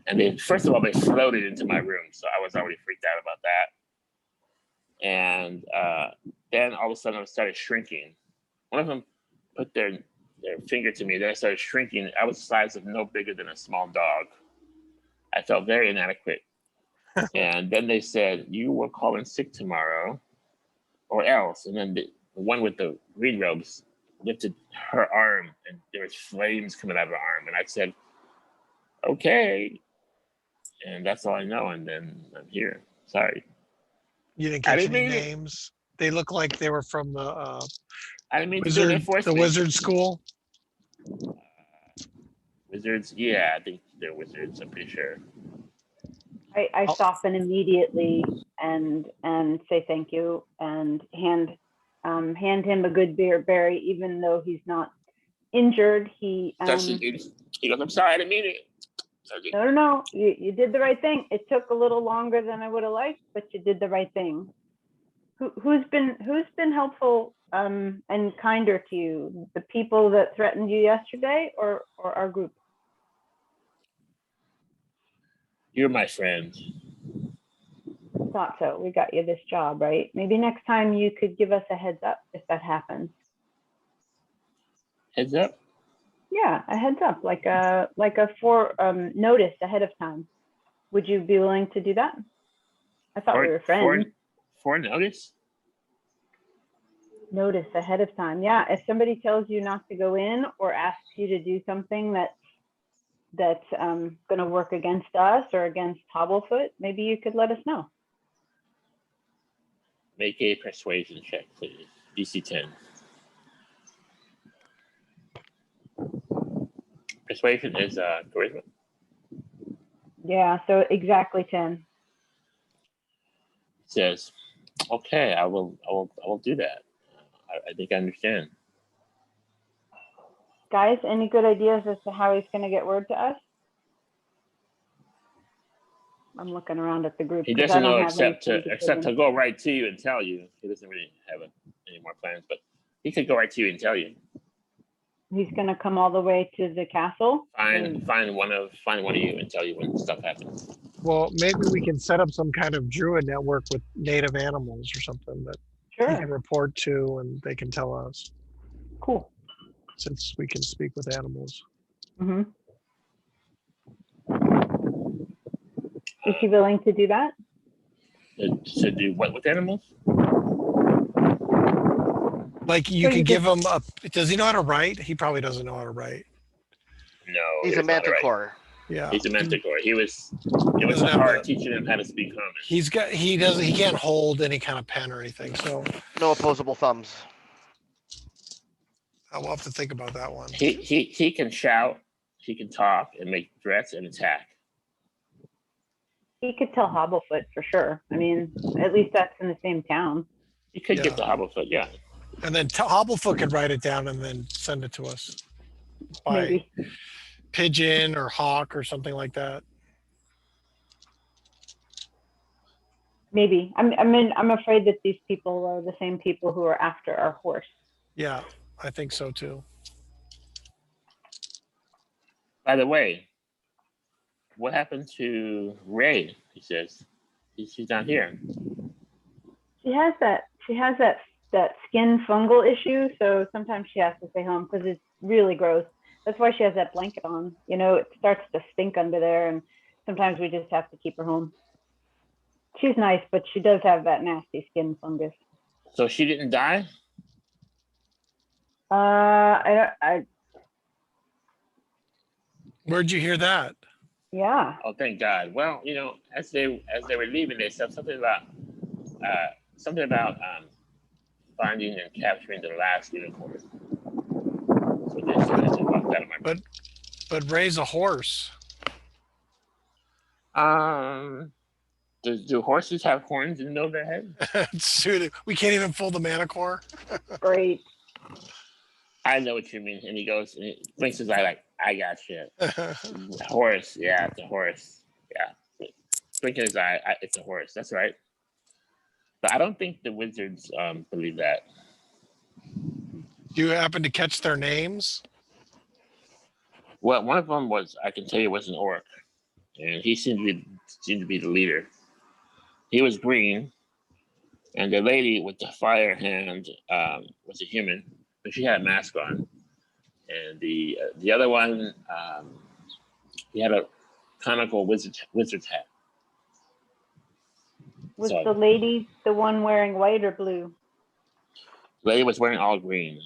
And first of all, they floated into my room, so I was already freaked out about that. And then all of a sudden, I started shrinking. One of them put their finger to me, then I started shrinking. I was the size of no bigger than a small dog. I felt very inadequate. And then they said, "You will call in sick tomorrow, or else." And then the one with the green robes lifted her arm, and there was flames coming out of her arm. And I said, "Okay." And that's all I know. And then I'm here. Sorry. You didn't I catch didn't any mean it. names. They look like they were from the I didn't mean to do the wizard school. Wizards? Yeah, I think they're wizards. I'm pretty sure. I soften immediately and say thank you and hand him a good berry, even though he's not injured. He He goes, "I'm sorry, I didn't mean it." Okay. no, you did the right thing. It took a little longer than I would have liked, but you did the right thing. Who's been helpful and kinder to you? The people that threatened you yesterday, or our group? You're my friend. Thought so. We got you this job, right? Maybe next time you could give us a heads up if that happens. Heads up? Yeah, a heads up, like a notice ahead of time. Would you be willing to do that? I thought we were friends. For notice? Notice ahead of time. Yeah, if somebody tells you not to go in or asks you to do something that's going to work against us or against Hobblefoot, maybe you could let us know. Make a persuasion check, please. DC 10. Persuasion is charisma. Yeah, so exactly 10. Says, "Okay, I will do that. I think I understand." Guys, any good ideas as to how he's going to get word to us? I'm looking around at the group. He doesn't know except to go right to you and tell you. He doesn't really have any more plans, but he could go right to you and tell you. He's going to come all the way to the castle. Find one of you and tell you when stuff happens. Well, maybe we can set up some kind of druid network with native animals or something that he can report to, and they can tell us. Cool. Since we can speak with animals. Mm-hmm. Is he willing to do that? To do what with animals? Like you can give him a. Does he know how to write? He probably doesn't know how to write. No, he's a manticore. Yeah, he's a manticore. It was hard teaching him how to speak common. He can't hold any kind of pen or anything. So no opposable thumbs. I will have to think about that one. He can shout He can talk and make threats and attack. He could tell Hobblefoot for sure. I mean, at least that's in the same town. He could Yeah. give the Hobblefoot, yeah. And then Hobblefoot could write it down and then send it to us by Maybe. pigeon or hawk or something like that. Maybe. I'm afraid that these people are the same people who are after our horse. Yeah, I think so too. By the way, what happened to Ray? He says she's not here. She has that skin fungal issue, so sometimes she has to stay home because it's really gross. That's why she has that blanket on. You know, it starts to stink under there, and sometimes we just have to keep her home. She's nice, but she does have that nasty skin fungus. So she didn't die? Where'd you hear that? Yeah. Oh, thank God. Well, you know, as they were leaving, they said something about finding and capturing the last unicorn. So they said about that. But Ray's a horse. Do horses have horns in the middle of their head? We can't even pull the manicore. Great. I know what you mean. And he goes and he blinks his eye like, I got shit. Horse, yeah, it's a horse. Yeah. Blinking his eye, it's a horse. That's right. But I don't think the wizards believe that. Do you happen to catch their names? Well, one of them I can tell you, was an orc, and he seemed to be the leader. He was green, and the lady with the fire hand was a human, but she had a mask on. And the other one, he had a conical wizard's hat. Was So, the lady the one wearing white or blue? the lady was wearing all green.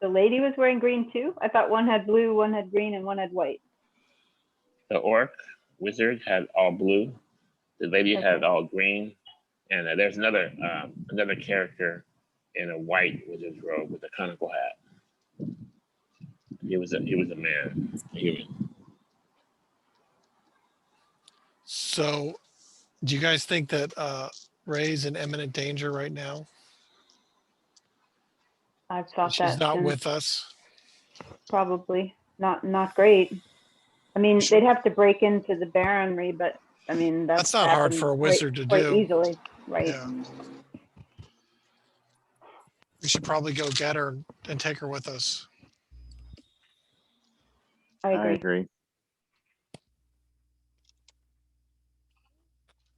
The lady was wearing green too? I thought one had blue, one had green, and one had white. The orc wizard had all blue. The lady had all green, and there's another character in a white wizard's robe with a conical hat. He was a man, a human. So, do you guys think that Ray's in imminent danger right now? I've thought that. She's not since with us. Probably not great. I mean, they'd have to break into the Baronry, but I mean That's not hard for a wizard to quite do. easily, right? Yeah. We should probably go get her and take her with us. I agree. agree.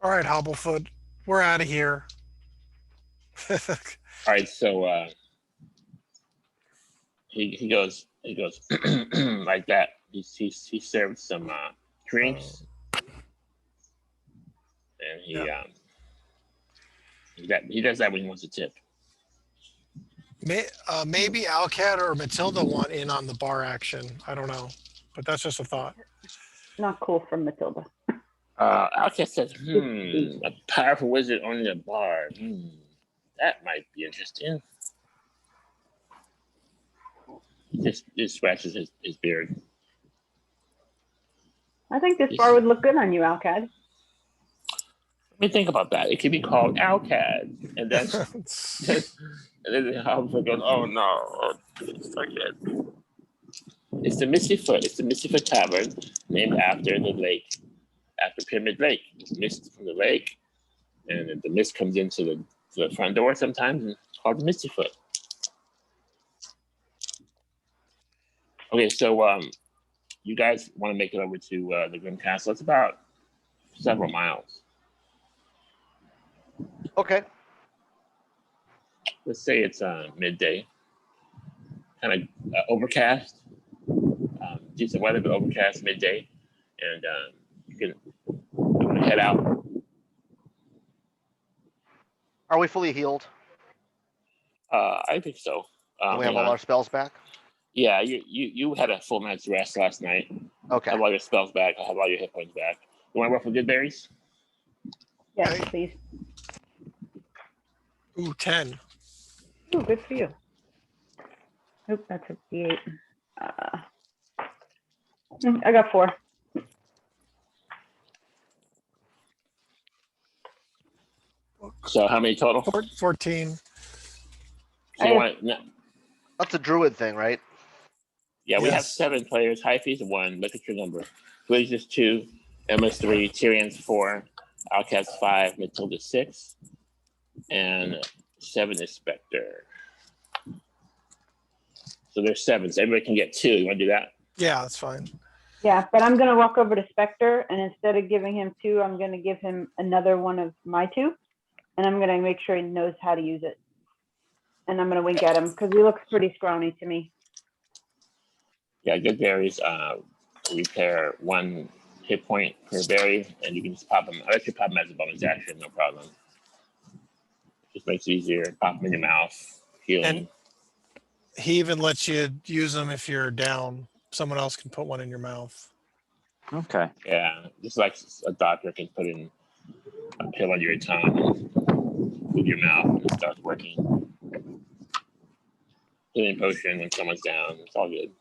Uh, All right, Hobblefoot, we're out of here. All right, so he goes like that. He served some drinks, and he does that when he wants a tip. Maybe Alcat or Matilda want in on the bar action. I don't know, but that's just a thought. Not cool from Matilda. Alcat says, a powerful wizard owning a bar. That might be interesting. He just scratches his beard. I think this bar would look good on you, Alcad. Let me think about that. It could be called Alcad. And then Humphrey goes, oh no, forget. It's the Misty Foot. It's the Misty Foot Tavern, named after the lake, after Pyramid Lake. Mist from the lake, and the mist comes into the front door sometimes, and it's called the Misty Foot. Okay, so you guys want to make it over to the Grim Castle. It's about several miles. Okay. Let's say it's midday. Kind of overcast. Decent weather, but overcast midday. And you can head out. Are we fully healed? I think so. We have all our spells back? Yeah, you had a full night's rest last night. Okay. I have all your spells back. I have all your hit points back. You want to roll for good berries? Yes, Okay. please. Ooh, 10. Ooh, good for you. Oop, that's a D8. I got 4. So how many total? 14. So you want, no, That's a druid thing, right? yeah, we have Yes. 7 players. Hyphy's 1. Look at your number. Blaze is 2. Emma's 3. Tyrion's 4. Outcast 5. Matilda 6. And 7 is Specter. So there's 7. So everybody can get 2. You want to do that? Yeah, that's fine. Yeah, but I'm going to walk over to Specter, and instead of giving him 2, I'm going to give him another one of my 2, and I'm going to make sure he knows how to use it. And I'm going to wink at him because he looks pretty scrawny to me. Yeah, good berries repair 1 hit point per berry, and you can just pop them. I let you pop them as a bonus action, no problem. Just makes it easier. Pop them in your mouth, healing. And he even lets you use them if you're down. Someone else can put one in your mouth. Okay. Yeah, just like a doctor can put in a pill under your tongue with your mouth and it starts working. Healing potion when someone's down. It's all good.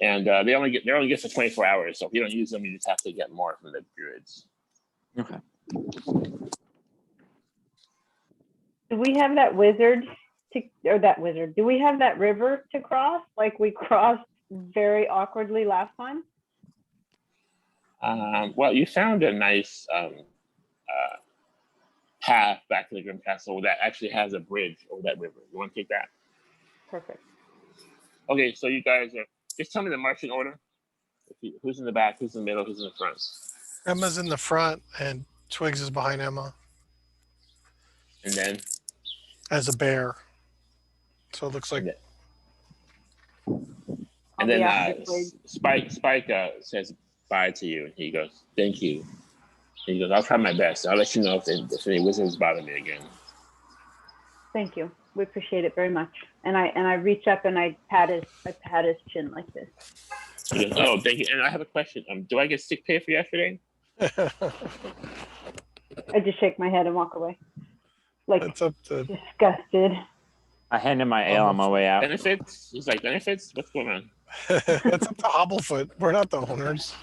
And they're only good for 24 hours. So if you don't use them, you just have to get more from the druids. Okay. Do we have that wizard do we have that river to cross? Like we crossed very awkwardly last time? Well, you found a nice path back to the Grim Castle that actually has a bridge over that river. You want to take that? Perfect. Okay, so you guys just tell me the marching order. Who's in the back? Who's in the middle? Who's in the front? Emma's in the front, and Twigs is behind Emma And then as a bear. So it looks like and then Spike says bye to you, and he goes, "Thank you." And he goes, "I'll try my best. I'll let you know if any wizards bother me again." Thank you. We appreciate it very much. And I reach up and I pat his chin like this. He goes, "Oh, thank you." And I have a question. Do I get sick pay for yesterday? I just shake my head and walk away, like it's up to disgusted. I handed my ale on my way out. Benefits? He's like, benefits? What's going on? it's up to Hobblefoot. We're not the owners.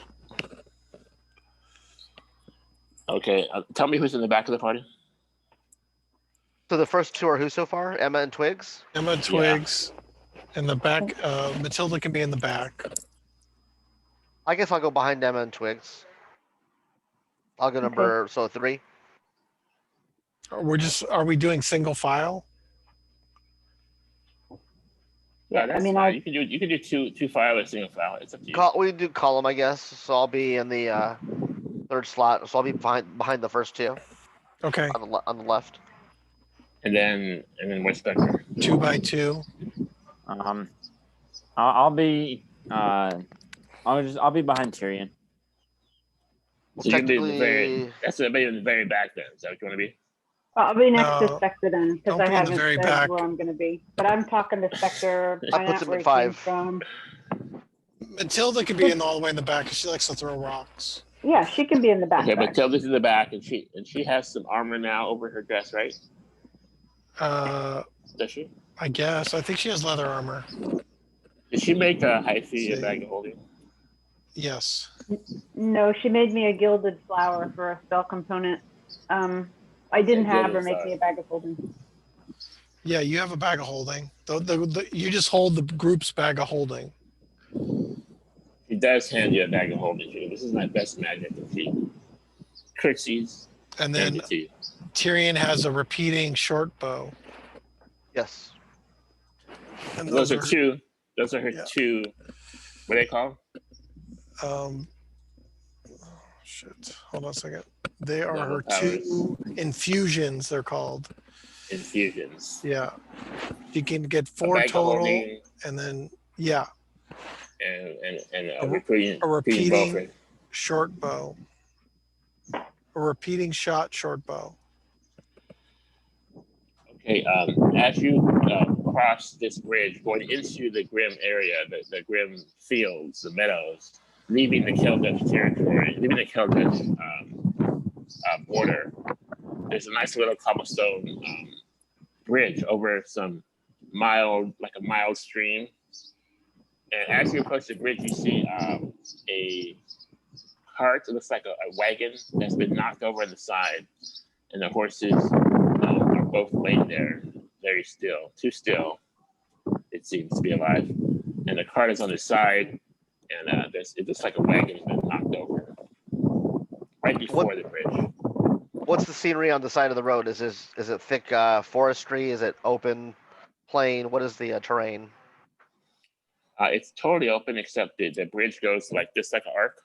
Okay, tell me who's in the back of the party. So the first 2 are who so far? Emma and Twigs? Emma, Twigs, in the back. Matilda can be in the back. I guess I'll go behind Emma and Twigs. I'll go number 3. Are we doing single file? Yeah, that's I mean, fine. You can do two file or single file. It's up to you. We do column, I guess. So I'll be in the 3rd slot. So I'll be behind the first 2 Okay. on the left. And then what's Specter? 2 by 2. I'll be I'll be behind Tyrion. Well, So you can be technically, that's in the very back then. Is that what you want to be? I'll be next No, to Specter then, because don't I be in the haven't very said back. where I'm going to be. But I'm talking to Specter. I find put out him where at he 5. came from. Matilda can be in all the way in the back because she likes to throw rocks. Yeah, she can be in the back. Okay, but Tilda's in the back, and she has some armor now over her dress, right? Does she? I guess. I think she has leather armor. Did she make a hyphy a bag of holding? Yes. No, she made me a gilded flower for a spell component. I didn't have her make me a bag of holding. Yeah, you have a bag of holding. You just hold the group's bag of holding. He does hand you a bag of holding. Too. This is my best magic defeat. Curtsies. And then Tyrion has a repeating short bow. Yes. And Those are two. Those are her 2. What are they called? Shit. Hold on a second. They are Level her powers. 2 infusions, they're called. Infusions. Yeah. You can get A 4 bag of total. holding And then, yeah. and A repeating short bow. A repeating shot short bow. Okay, as you cross this bridge, going into the Grim area, the Grim fields, the meadows, leaving the Keldutch territory, leaving the Keldutch border, there's a nice little cobblestone bridge over some mild stream. And as you approach the bridge, you see a cart. It looks like a wagon that's been knocked over on the side, and the horses are both laying there, very still, too still. It seems to be alive, and the cart is on the side, and it looks like a wagon has been knocked over right before the bridge. What's the scenery on the side of the road? Is it thick forestry? Is it open plain? What is the terrain? It's totally open except the bridge goes like this, like an arc.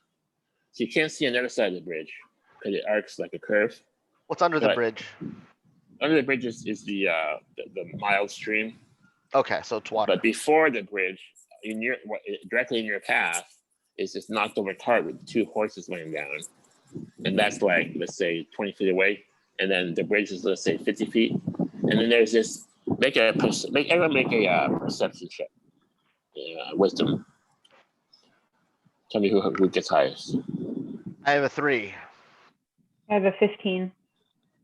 So you can't see on the other side of the bridge because it arcs like a curve. What's under the bridge? Under the bridge is the mild stream. Okay, so it's water. But before the bridge, directly in your path, is this knocked over cart with 2 horses laying down, and that's like, let's say 20 feet away, and then the bridge is, let's say 50 feet, and then there's this. Everyone make a perception check. Wisdom. Tell me who gets highest. I have a 3. I have a 15.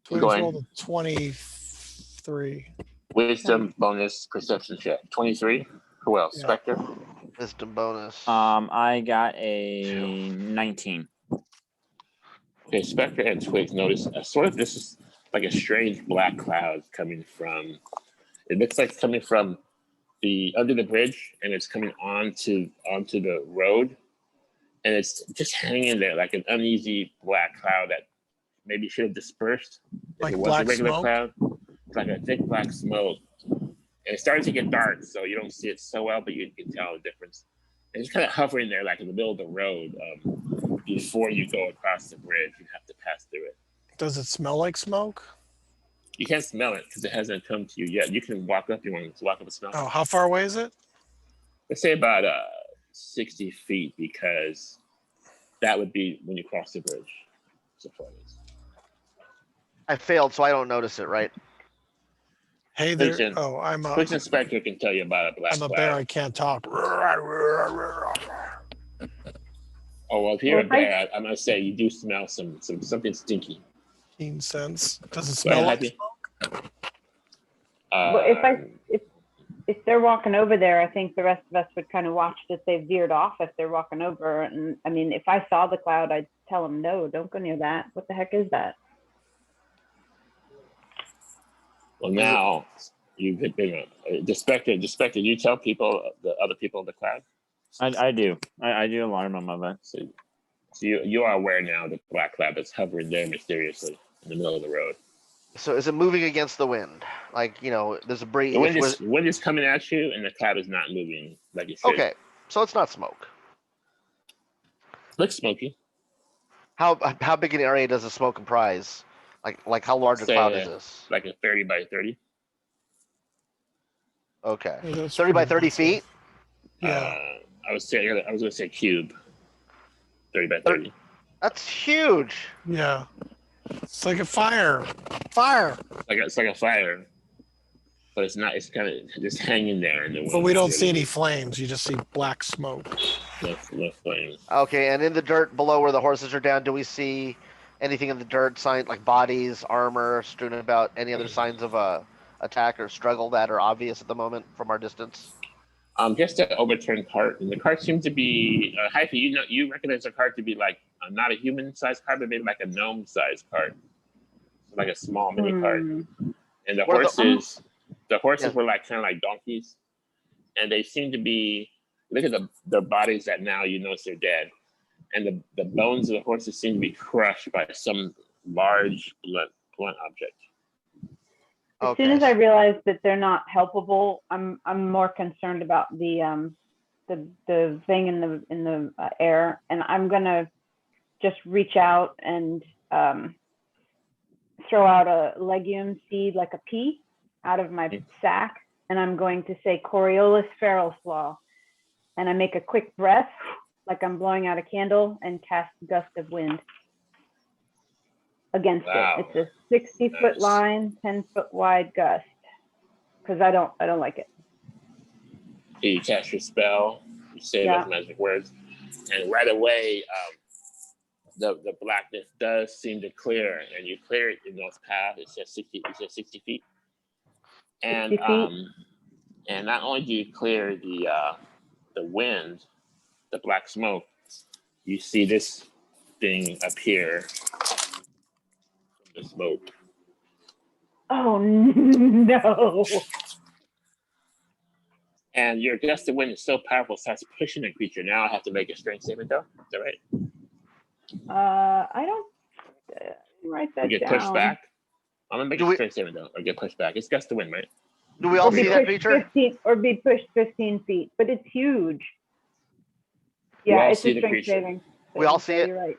So Go I ahead. rolled a 23. Wisdom bonus perception check. 23. Who else? Yeah. Specter. Wisdom bonus. I got a 19. Okay, Specter and Twigs notice this is like a strange black cloud coming from. It looks like it's coming from under the bridge, and it's coming onto the road, and it's just hanging there like an uneasy black cloud that maybe should have dispersed if Like it was black a regular smoke? cloud. It's like a thick black smoke, and it's starting to get dark, so you don't see it so well, but you can tell the difference. And it's kind of hovering there, like in the middle of the road. Before you go across the bridge, you have to pass through it. Does it smell like smoke? You can't smell it because it hasn't come to you yet. You can walk up. You want to walk up and smell it? Oh, how far away is it? Let's say about 60 feet, because that would be when you cross the bridge. So far it is. I failed, so I don't notice it, right? Hey there. Twigs Oh, I'm a Quick Inspector can tell you about a black I'm a cloud. bear. I can't talk. Oh, well, if you're a Well, if I- bear, I'm going to say you do smell something stinky. Keen sense. Does it Go ahead, smell like Happy. smoke? Well, if they're walking over there, I think the rest of us would kind of watch that they veered off if they're walking over. And I mean, if I saw the cloud, I'd tell them, no, don't go near that. What the heck is that? Well, now you've been the Spectre. You tell people, the other people in the cloud. I do. I do alarm them of it. So you are aware now of the black cloud that's hovering there mysteriously in the middle of the road. So is it moving against the wind? Like, there's a breeze. The wind is coming at you, and the cloud is not moving like it should. Okay, so it's not smoke. Looks smoky. How big an area does the smoke comprise? Like how large a Say, cloud is this? Like a 30 by 30. Okay, Yeah, that's 30 by pretty 30 massive. feet. Yeah. I was going to say cube. 30 by 30. That's huge. Yeah. It's like a fire. Fire. It's like a fire, but it's not. It's kind of just hanging there in the wind. But we don't see any flames. You just see black smoke. No flames. Okay, and in the dirt below where the horses are down, do we see anything in the dirt, signs like bodies, armor strewn about, any other signs of attack or struggle that are obvious at the moment from our distance? Just an overturned cart, and the cart seems to be Hyphy. You recognize the cart to be like not a human-sized cart, but maybe like a gnome-sized cart, like a small mini cart. And the horses were like kind of like donkeys, and they seem to be. Look at the bodies that now you notice they're dead, and the bones of the horses seem to be crushed by some large blunt object. As soon as I realize that they're not helpable, I'm more concerned about the thing in the air, and I'm gonna just reach out and throw out a legume seed, like a pea, out of my sack, and I'm going to say Coriolis feral slaw, and I make a quick breath, like I'm blowing out a candle, and cast gust of wind against it. It's a 60-foot line, 10-foot wide gust, because I don't like it. You cast your spell, you say those magic words, and right away, the blackness does seem to clear, and you clear it in those paths. It says 60 feet, and 60 feet. and not only do you clear the wind, the black smoke, you see this thing appear from the smoke. Oh no. And your gust of wind is so powerful, it starts pushing the creature. Now I have to make a strength saving throw. Is that right? I don't write Or that get down. pushed back. I'm gonna make Do a we- strength saving throw, or get pushed back. It's gust of wind, right? Do we all Or be see that pushed creature? 15, or be pushed 15 feet, but it's huge. We Yeah, all it's see a the strength creature. saving. We all see Yeah, it? You're right.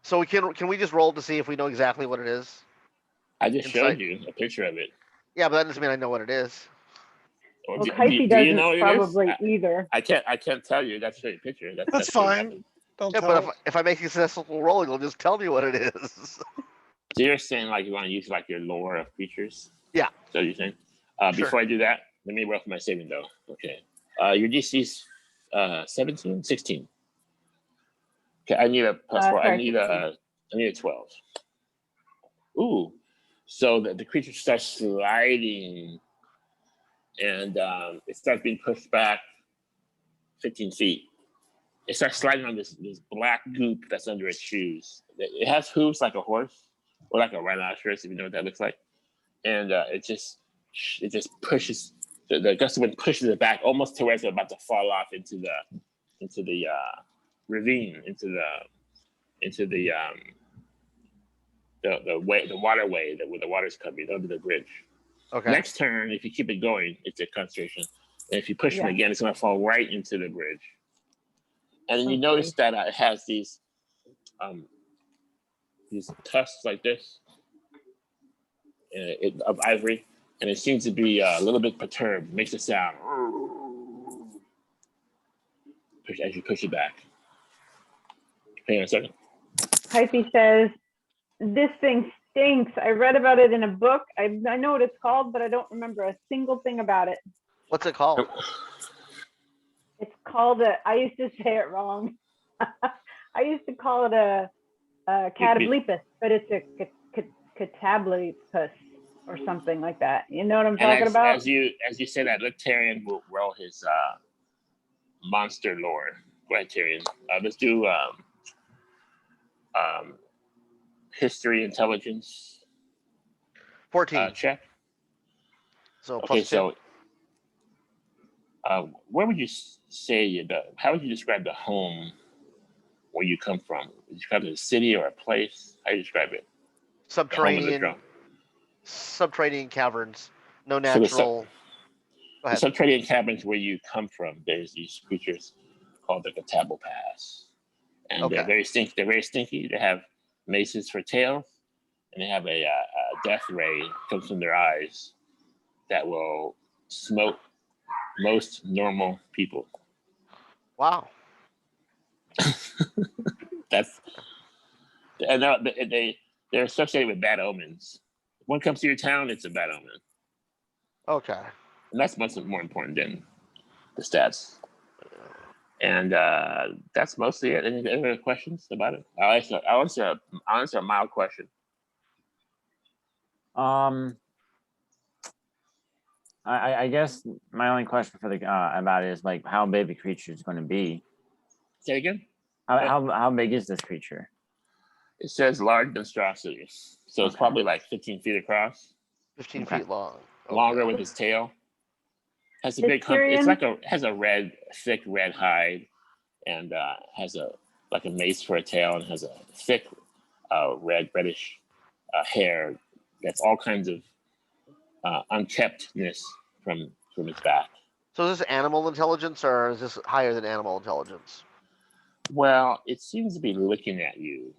So can we just roll to see if we know exactly what it is? I just Insight. showed you a picture of it. Yeah, but that doesn't mean I know what it is. Or Well, do Kaisi you doesn't know what it is? probably either. I can't tell you. That's a picture. That's what fine. happened. Don't Yeah, tell but us. if I make a successful roll, it'll just tell me what it is. So you're saying like you want to use like your lore of creatures? Yeah. So you're saying? Sure. Before I do that, let me roll for my saving though. Okay. Your DC's 17, 16. Okay, I need a plus four. I sorry, need a 12. Ooh. So the creature starts sliding and it starts being pushed back 15 feet. It starts sliding on this black goop that's under its shoes. It has hooves like a horse or like a rhinoceros, if you know what that looks like. And it just pushes the gust of wind pushes it back almost to where it's about to fall off into the ravine, into the waterway where the water's coming under the bridge. Okay. Next turn, if you keep it going, it's a concentration. And if you push it again, it's going to fall right into the bridge. And then you notice that it has these tusks like this of ivory, and it seems to be a little bit perturbed. It makes a sound as you push it back. Hang on a second. Kaisi says, this thing stinks. I read about it in a book. I know what it's called, but I don't remember a single thing about it. What's it called? It's called I used to say it wrong. I used to call it a catablipus, but it's a catablipus or something like that. You know what I'm talking about? As you say that, let Tyrion will roll his monster lore. Go ahead, Tyrion. Let's do history intelligence 14. check. So Okay, plus 2. so where would you say how would you describe the home where you come from? Would you describe it as a city or a place? How do you describe it? Subterranean caverns. No So natural. Go the ahead. subterranean caverns where you come from, there's these creatures called the Catabopass. And Okay. they're very stinky. They're very stinky. They have maces for tails, and they have a death ray comes from their eyes that will smoke most normal people. Wow. They're associated with bad omens. If one comes to your town, it's a bad omen, Okay. and that's much more important than the stats. And that's mostly it. Any other questions about it? I'll answer a mild question. I guess my only question for the about it is like how big the creature is going to be. Say it again. How big is this creature? It says large monstrosity, so it's probably like 15 feet across. 15 feet long. Okay. Longer with its tail. Has a big hump. It's has a thick red hide, and has a mace for a tail, and has a thick reddish hair that's all kinds of unkeptness from its back. So is this animal intelligence or is this higher than animal intelligence? Well, it seems to be looking at you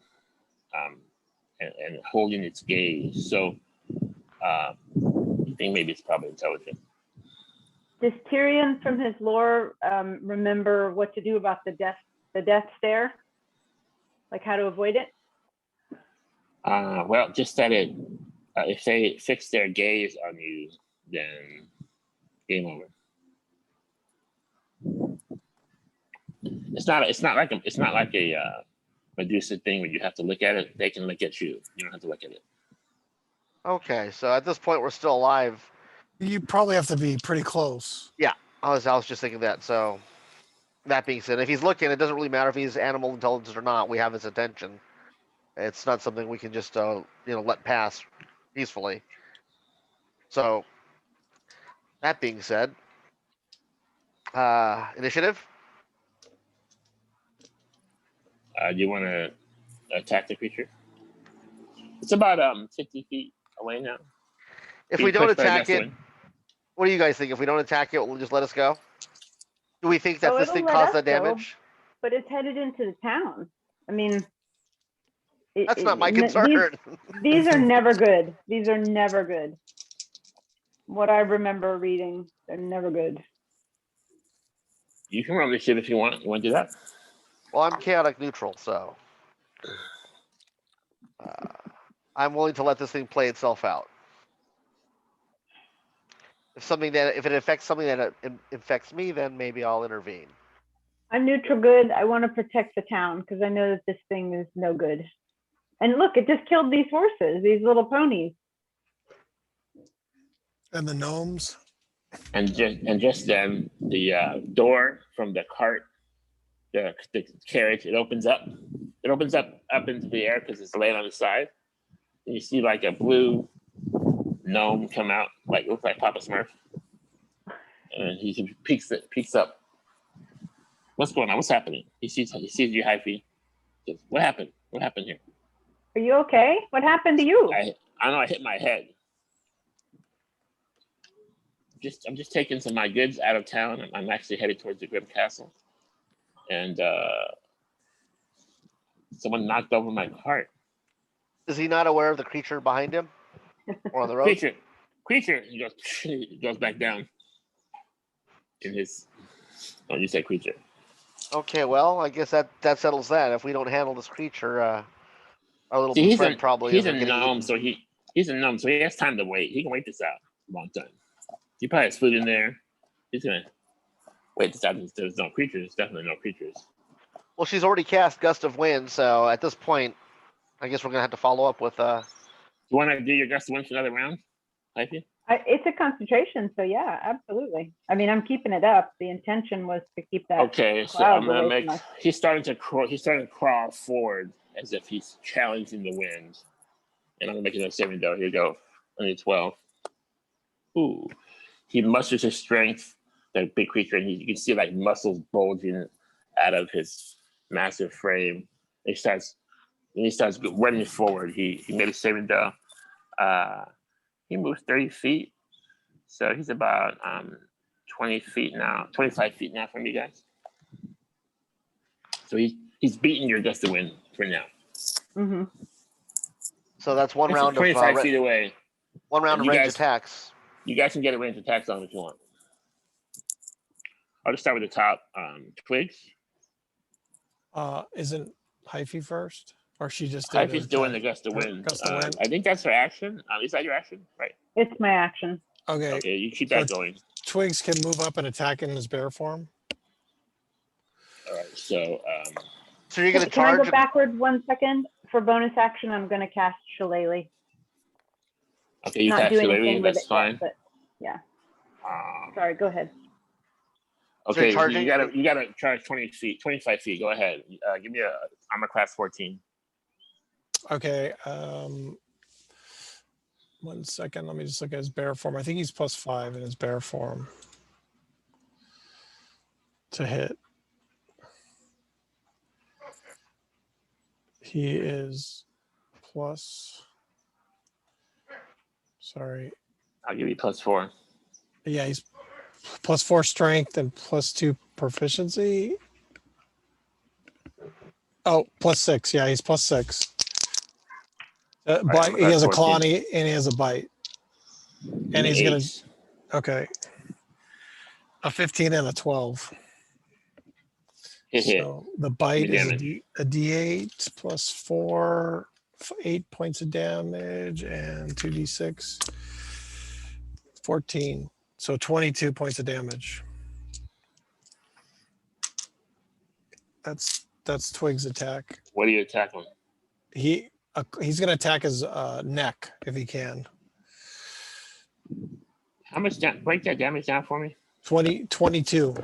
and holding its gaze. So you think maybe it's probably intelligent. Does Tyrion from his lore remember what to do about the death stare? Like how to avoid it? Well, just that if they fix their gaze on you, then game over. It's not like a Medusa thing where you have to look at it. They can look at you. You don't have to look at it. Okay, so at this point we're still alive. You probably have to be pretty close. Yeah, I was just thinking that. So That being said, if he's looking, it doesn't really matter if he's animal intelligence or not. We have his attention. It's not something we can just let pass peacefully. So that being said, initiative. Do you want to attack the creature? It's about 50 feet away now. If Being we don't pushed by a attack gust of it, wind. what do you guys think? If we don't attack it, will it just let us go? Do we think that Oh, this it'll thing let caused us that go. damage? But it's headed into the town. I mean, That's not my concern. These are never good. These are never good. What I remember reading, they're never good. You can roll this shit if you want. You want to do that? Well, I'm chaotic neutral, so I'm willing to let this thing play itself out. If it affects something that infects me, then maybe I'll intervene. I'm neutral good. I want to protect the town because I know that this thing is no good. And look, it just killed these horses, these little ponies. And the gnomes. And just then, the door from the cart, the carriage, it opens up. It opens up into the air because it's laying on the side. And you see like a blue gnome come out, like looks like Papa Smurf. And he peeks up. What's going on? What's happening? He sees you, Hyphy. What happened? What happened here? Are you okay? What happened to you? I know I hit my head. I'm just taking some of my goods out of town. I'm actually headed towards the Grim Castle, and someone knocked over my cart. Is he not aware of the creature behind him or on the road? Creature. He goes back down. In his, oh, you said creature. Okay, well, I guess that settles that. If we don't handle this creature, our little friend probably he's a isn't getting gnome, eaten. so he's a gnome, so he has time to wait. He can wait this out a long time. He probably has food in there. He's gonna wait this out. There's no creatures. There's definitely no creatures. Well, she's already cast Gust of Wind, so at this point, I guess we're gonna have to follow up with. You want to do your Gust of Wind for another round, Hyphy? It's a concentration, so yeah, absolutely. I mean, I'm keeping it up. The intention was to keep that. Okay, so I'm gonna make. He's starting to crawl forward as if he's challenging the wind, and I'm gonna make another saving throw. Here you go. Only 12. Ooh. He musters his strength, that big creature, and you can see like muscles bulging out of his massive frame. He starts running forward. He made a saving throw. He moves 30 feet, so he's about 25 feet now from you guys. So he's beating your gust of wind for now. Mm-hmm. So that's one round of 25 feet away. One round of range attacks. You guys can get a range attacks on if you want. I'll just start with the top. Twigs. Isn't Hyphy first, or she just? Hyphy's doing the gust of wind. I think that's her action. Is that your action? Right. It's my action. Okay. Okay, you keep that going. Twigs can move up and attack in his bear form. All right. So. So you're going to Can charge? I go backward 1 second for bonus action? I'm going to cast Shillelagh. Okay, you cast Shillelagh. That's fine. Yet, but yeah. Sorry. Go ahead. Okay, so you gotta charge 25 feet. Go ahead. Give me a armor class 14. Okay. 1 second. Let me just look at his bear form. I think he's +5 in his bear form to hit. He is plus. Sorry. I'll give you +4. Yeah, he's +4 strength and +2 proficiency. Oh, +6. Yeah, he's +6. He has a claw and he has a bite. And he's going to. Okay. A 15 and a 12. So the bite is a D8 +4, 8 points of damage, and 2d6, 14. So 22 points of damage. That's Twig's attack. What do you attack him? He's going to attack his neck if he can. How much break that damage down for me? 22.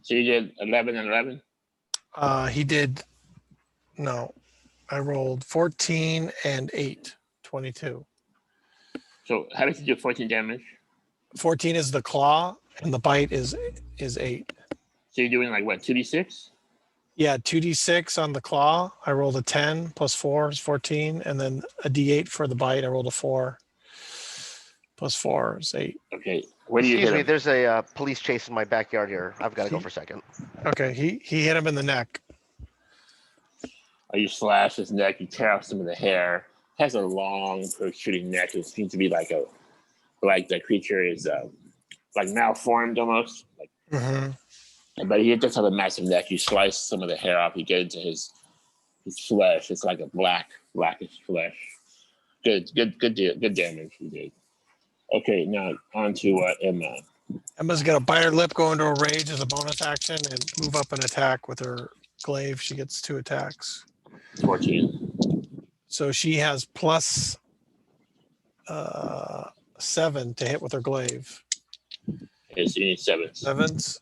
So you did 11 and 11? He did, no, I rolled 14 and 8, 22. So how did you do 14 damage? 14 is the claw, and the bite is 8. So you're doing like what, 2d6? Yeah, 2d6 on the claw. I rolled a 10 plus 4 is 14, and then a d8 for the bite. I rolled a 4 plus 4 is 8. Okay. Where do you Excuse hit me, him? there's a police chase in my backyard here. I've got to go for a second. Okay, he hit him in the neck. Oh, you slash his neck, you tear off some of the hair. Has a long protruding neck. It seems to be like the creature is like malformed almost. Like, but he does have a massive neck. You slice some of the hair off, you get into his flesh. It's like a blackish flesh. Good damage you did. Okay, now on to Emma. Emma's gonna bite her lip, go into a rage as a bonus action, and move up and attack with her glaive. She gets 2 attacks. 14. So she has plus 7 to hit with her glaive. Okay, so you need 7. Sevens,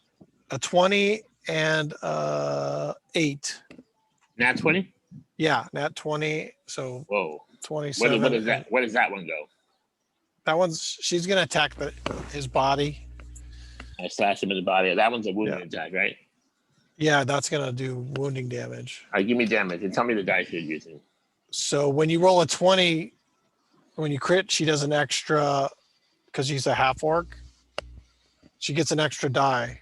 a 20 and 8. Nat 20? Yeah, nat 20. So Whoa. 27. What is that? Where does that one go? That one's, she's gonna attack his body. I slash him in the body. That one's a wounding attack, right? Yeah, that's gonna do wounding damage. All right, give me damage and tell me the dice you're using. So when you roll a 20, when you crit, she does an extra, because she's a half orc. She gets an extra die.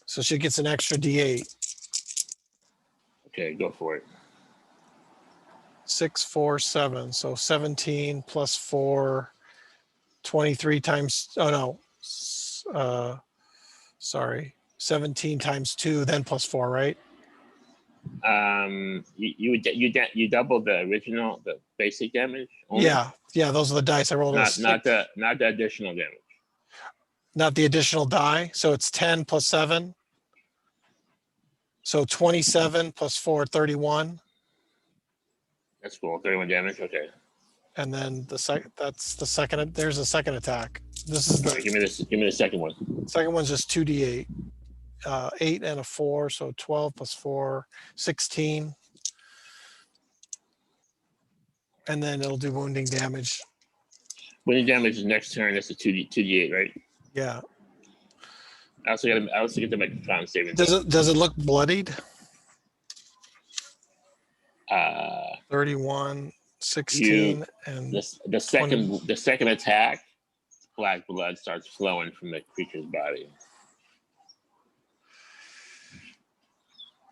So she gets an extra d8. Okay, go for it. 6, 4, 7. So 17 plus 4, 23 times, oh no, sorry, 17 times 2, then plus 4, right? You doubled the original, the basic damage. Only? Yeah, those are the dice I rolled. Not the additional damage. Not the additional die. So it's 10 plus 7. So 27 plus 4, 31. That's cool. 31 damage. Okay. And then that's the second. There's a second attack. This is All right, give me the second one. second one's just 2d8. 8 and a 4, so 12 plus 4, 16. And then it'll do wounding damage. Wounding damage is next turn. That's a 2d8, right? Yeah. I also get to make a con saving. Does it look bloodied? Uh, 31, 16, and the second attack, black blood starts flowing from the creature's body.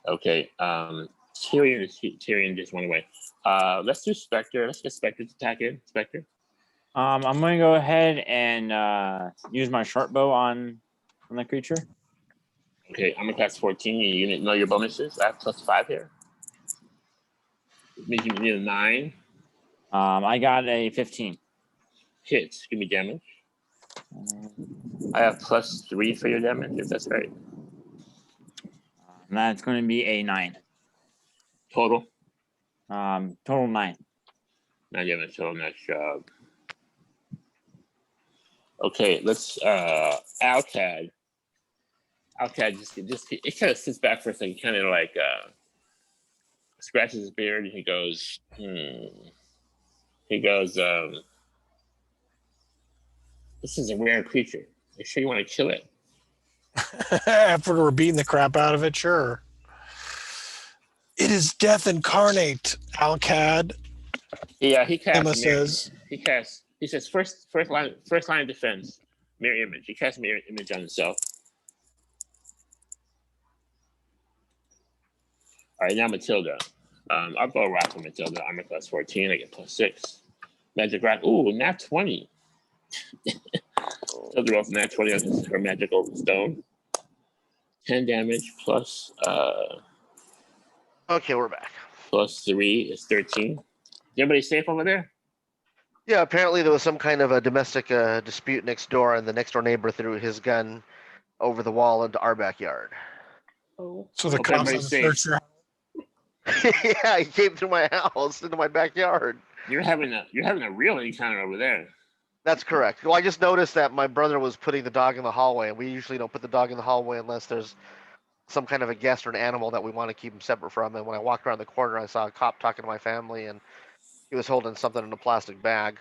Okay. Tyrion just went away. Let's do Specter. Let's get Specter to attack in. Specter. I'm going to go ahead and use my short bow on the creature. Okay, I'm gonna cast 14. You know your bonuses. I have +5 here. It means you need a 9. I got a 15. Hits. Give me damage. I have +3 for your damage, if that's right. And that's going to be a 9. Total. Total 9. 9 damage total. Nice job. Okay, let's Alcad. Alcad just it kind of sits back for a second, kind of like scratches his beard, and he goes, this is a rare creature. You sure you want to kill it? after we're beating the crap out of it, sure. It is death incarnate, Alcad. Yeah, he casts. Emma says. He says first line of defense, mirror image. He casts mirror image on himself. All right, now Matilda. I'll go rock for Matilda. I'm at +14. I get +6. Magic rock. Ooh, nat 20. Matilda rolls nat 20 on her magical stone. 10 damage plus. Okay, we're back. +3 is 13. Is everybody safe over there? Yeah, apparently there was some kind of a domestic dispute next door, and the next door neighbor threw his gun over the wall into our backyard. Oh. So the Hope cops everybody's search your Yeah, he came through my house into my backyard. You're having a real encounter over there. That's correct. Well, I just noticed that my brother was putting the dog in the hallway, and we usually don't put the dog in the hallway unless there's some kind of a guest or an animal that we want to keep him separate from. And when I walked around the corner, I saw a cop talking to my family, and he was holding something in a plastic bag.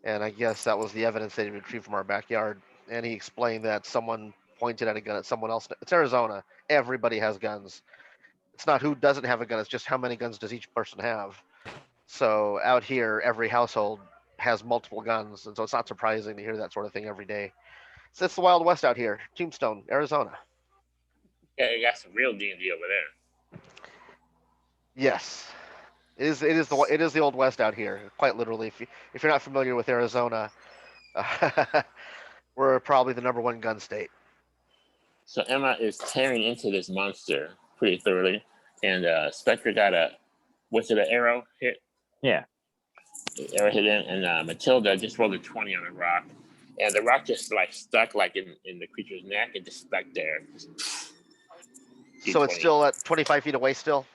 And I guess that was the evidence that he retrieved from our backyard. And he explained that someone pointed at a gun at someone else. It's Arizona. Everybody has guns. It's not who doesn't have a gun, it's just how many guns does each person have. So out here, every household has multiple guns. And so it's not surprising to hear that sort of thing every day. So it's the Wild West out here, Tombstone, Arizona. Yeah, you got some real D&D over there. Yes. It is the Old West out here, quite literally. If you're not familiar with Arizona, we're probably the #1 gun state. So Emma is tearing into this monster pretty thoroughly, and Specter got was it an arrow hit? Yeah. The arrow hit in, and Matilda just rolled a 20 on a rock, and the rock just like stuck like in the creature's neck and just stuck there. So it's still at 25 feet away still?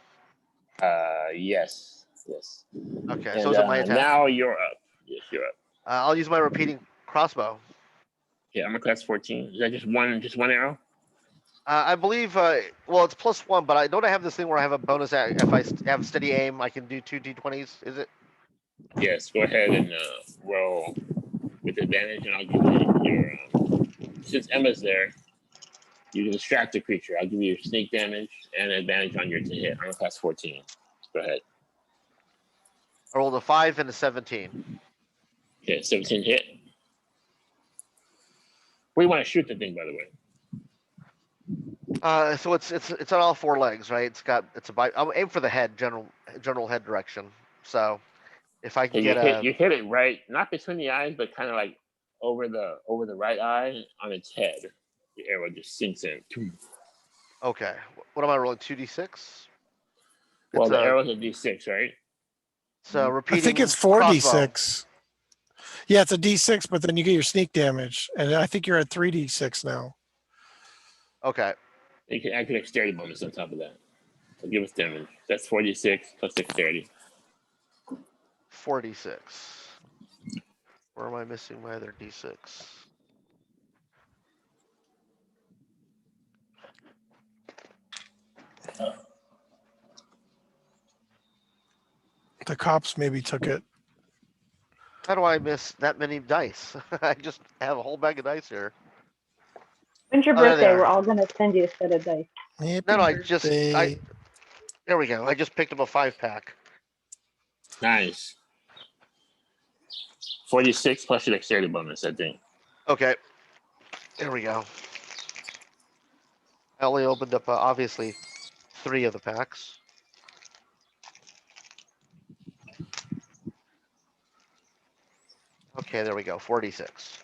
Yes. Okay, And so is it my attack? now you're up. Yes, you're up. I'll use my repeating crossbow. Yeah, I'm a class 14. Is that just one arrow? I believe, well, it's +1, but don't I have this thing where I have a bonus if I have steady aim, I can do 2 d20s, is it? Yes, go ahead and roll with advantage, and I'll give you your, since Emma's there, you can distract the creature. I'll give you your sneak damage and advantage on your to hit. I'm a class 14. Go ahead. I rolled a 5 and a 17. Okay, 17 hit. Where do you want to shoot the thing, by the way? So it's on all 4 legs, right? I'll aim for the head, general head direction. So if I can Okay, you hit it right, not between the eyes, but kind of like over the right eye on its head. The arrow just sinks in. Okay, what am I rolling? 2d6? Well, the arrow's a d6, right? So I repeating. think it's 4d6. Yeah, it's a d6, but then you get your sneak damage, and I think you're at 3d6 now. Okay. You can add a dexterity bonus on top of that. So give us damage. That's 46 plus dexterity. 4d6. Where am I missing my other d6? The cops maybe took it. How do I miss that many dice? I just have a whole bag of dice here. When's your there they birthday? are. We're all going to send you a set of dice. Happy No, birthday. there we go. I just picked up a 5-pack. Nice. 46 plus your dexterity bonus, I think. Okay. There we go. I only opened up, obviously, 3 of the packs. Okay, there we go. 46.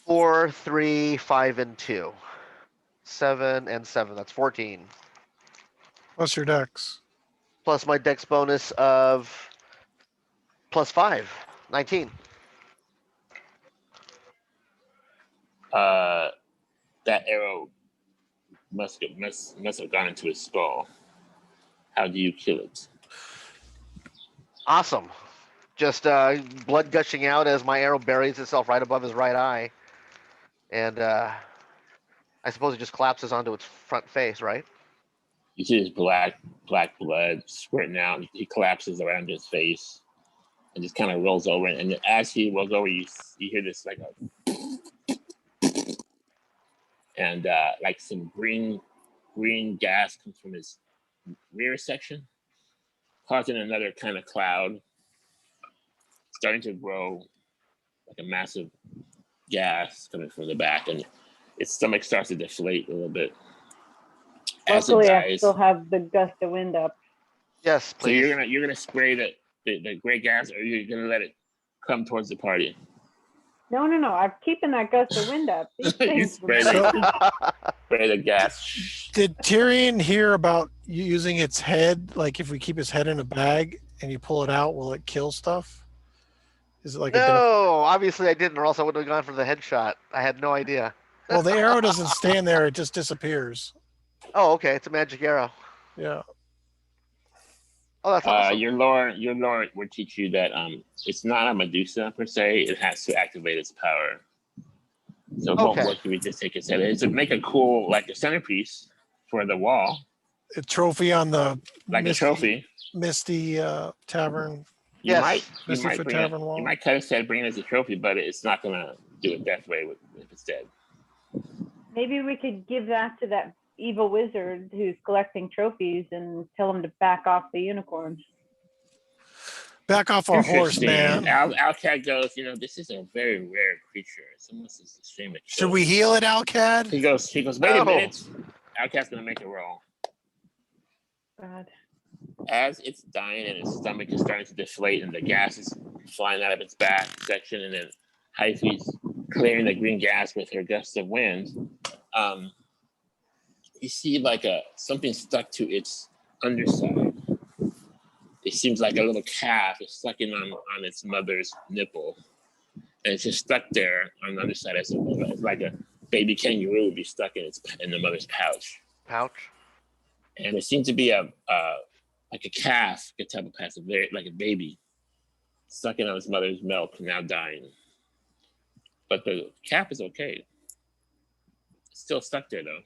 4, 3, 5, and 2. 7 and 7. That's 14. Plus your dex. Plus my dex bonus of +5. 19. That arrow must have gone into his skull. How do you kill it? Awesome. Just blood gushing out as my arrow buries itself right above his right eye. And I suppose it just collapses onto its front face, right? You see his black blood squirting out. He collapses around his face and just kind of rolls over. And as he rolls over, you hear this like and like some green gas comes from his rear section, causing another kind of cloud, starting to grow like a massive gas coming from the back, and its stomach starts to deflate a little bit. Luckily, I still have the gust of wind up. Yes, please. So you're gonna spray the gray gas, or you're gonna let it come towards the party? No. I'm keeping that gust of wind up. These You things spray the gas. Did Tyrion hear about you using its head? Like if we keep his head in a bag and you pull it out, will it kill stuff? Is it like no, obviously I didn't, or else I would have gone for the headshot. I had no idea. Well, the arrow doesn't stand there; it just disappears. Oh, okay. It's a magic arrow. Yeah. Oh, that's awesome. Your lore will teach you that it's not a Medusa per se. It has to activate its power. So it won't Okay. work if we just take its head. It's to make a cool, like a centerpiece for the wall, A trophy on the like a trophy. Misty Tavern. You Yes. might Misty Foot bring it. Tavern wall. You might cut its head, bring it as a trophy, but it's not gonna do it that way if it's dead. Maybe we could give that to that evil wizard who's collecting trophies and tell him to back off the unicorn. Back off our horse, man. Alcat goes, this is a very rare creature. It's almost a shame to kill. Should we heal it, Alcad? He goes, wait a minute. Alcat's gonna make a roll. God. As it's dying and its stomach is starting to deflate and the gas is flying out of its back section, and then Hyphy's clearing the green gas with her gusts of wind, you see like something stuck to its underside. It seems like a little calf is sucking on its mother's nipple, and it's just stuck there on the underside. It's like a baby kangaroo would be stuck in the mother's pouch. And it seems to be like a calf, a type of pass, like a baby sucking on its mother's milk, now dying. But the calf is okay. It's still stuck there though.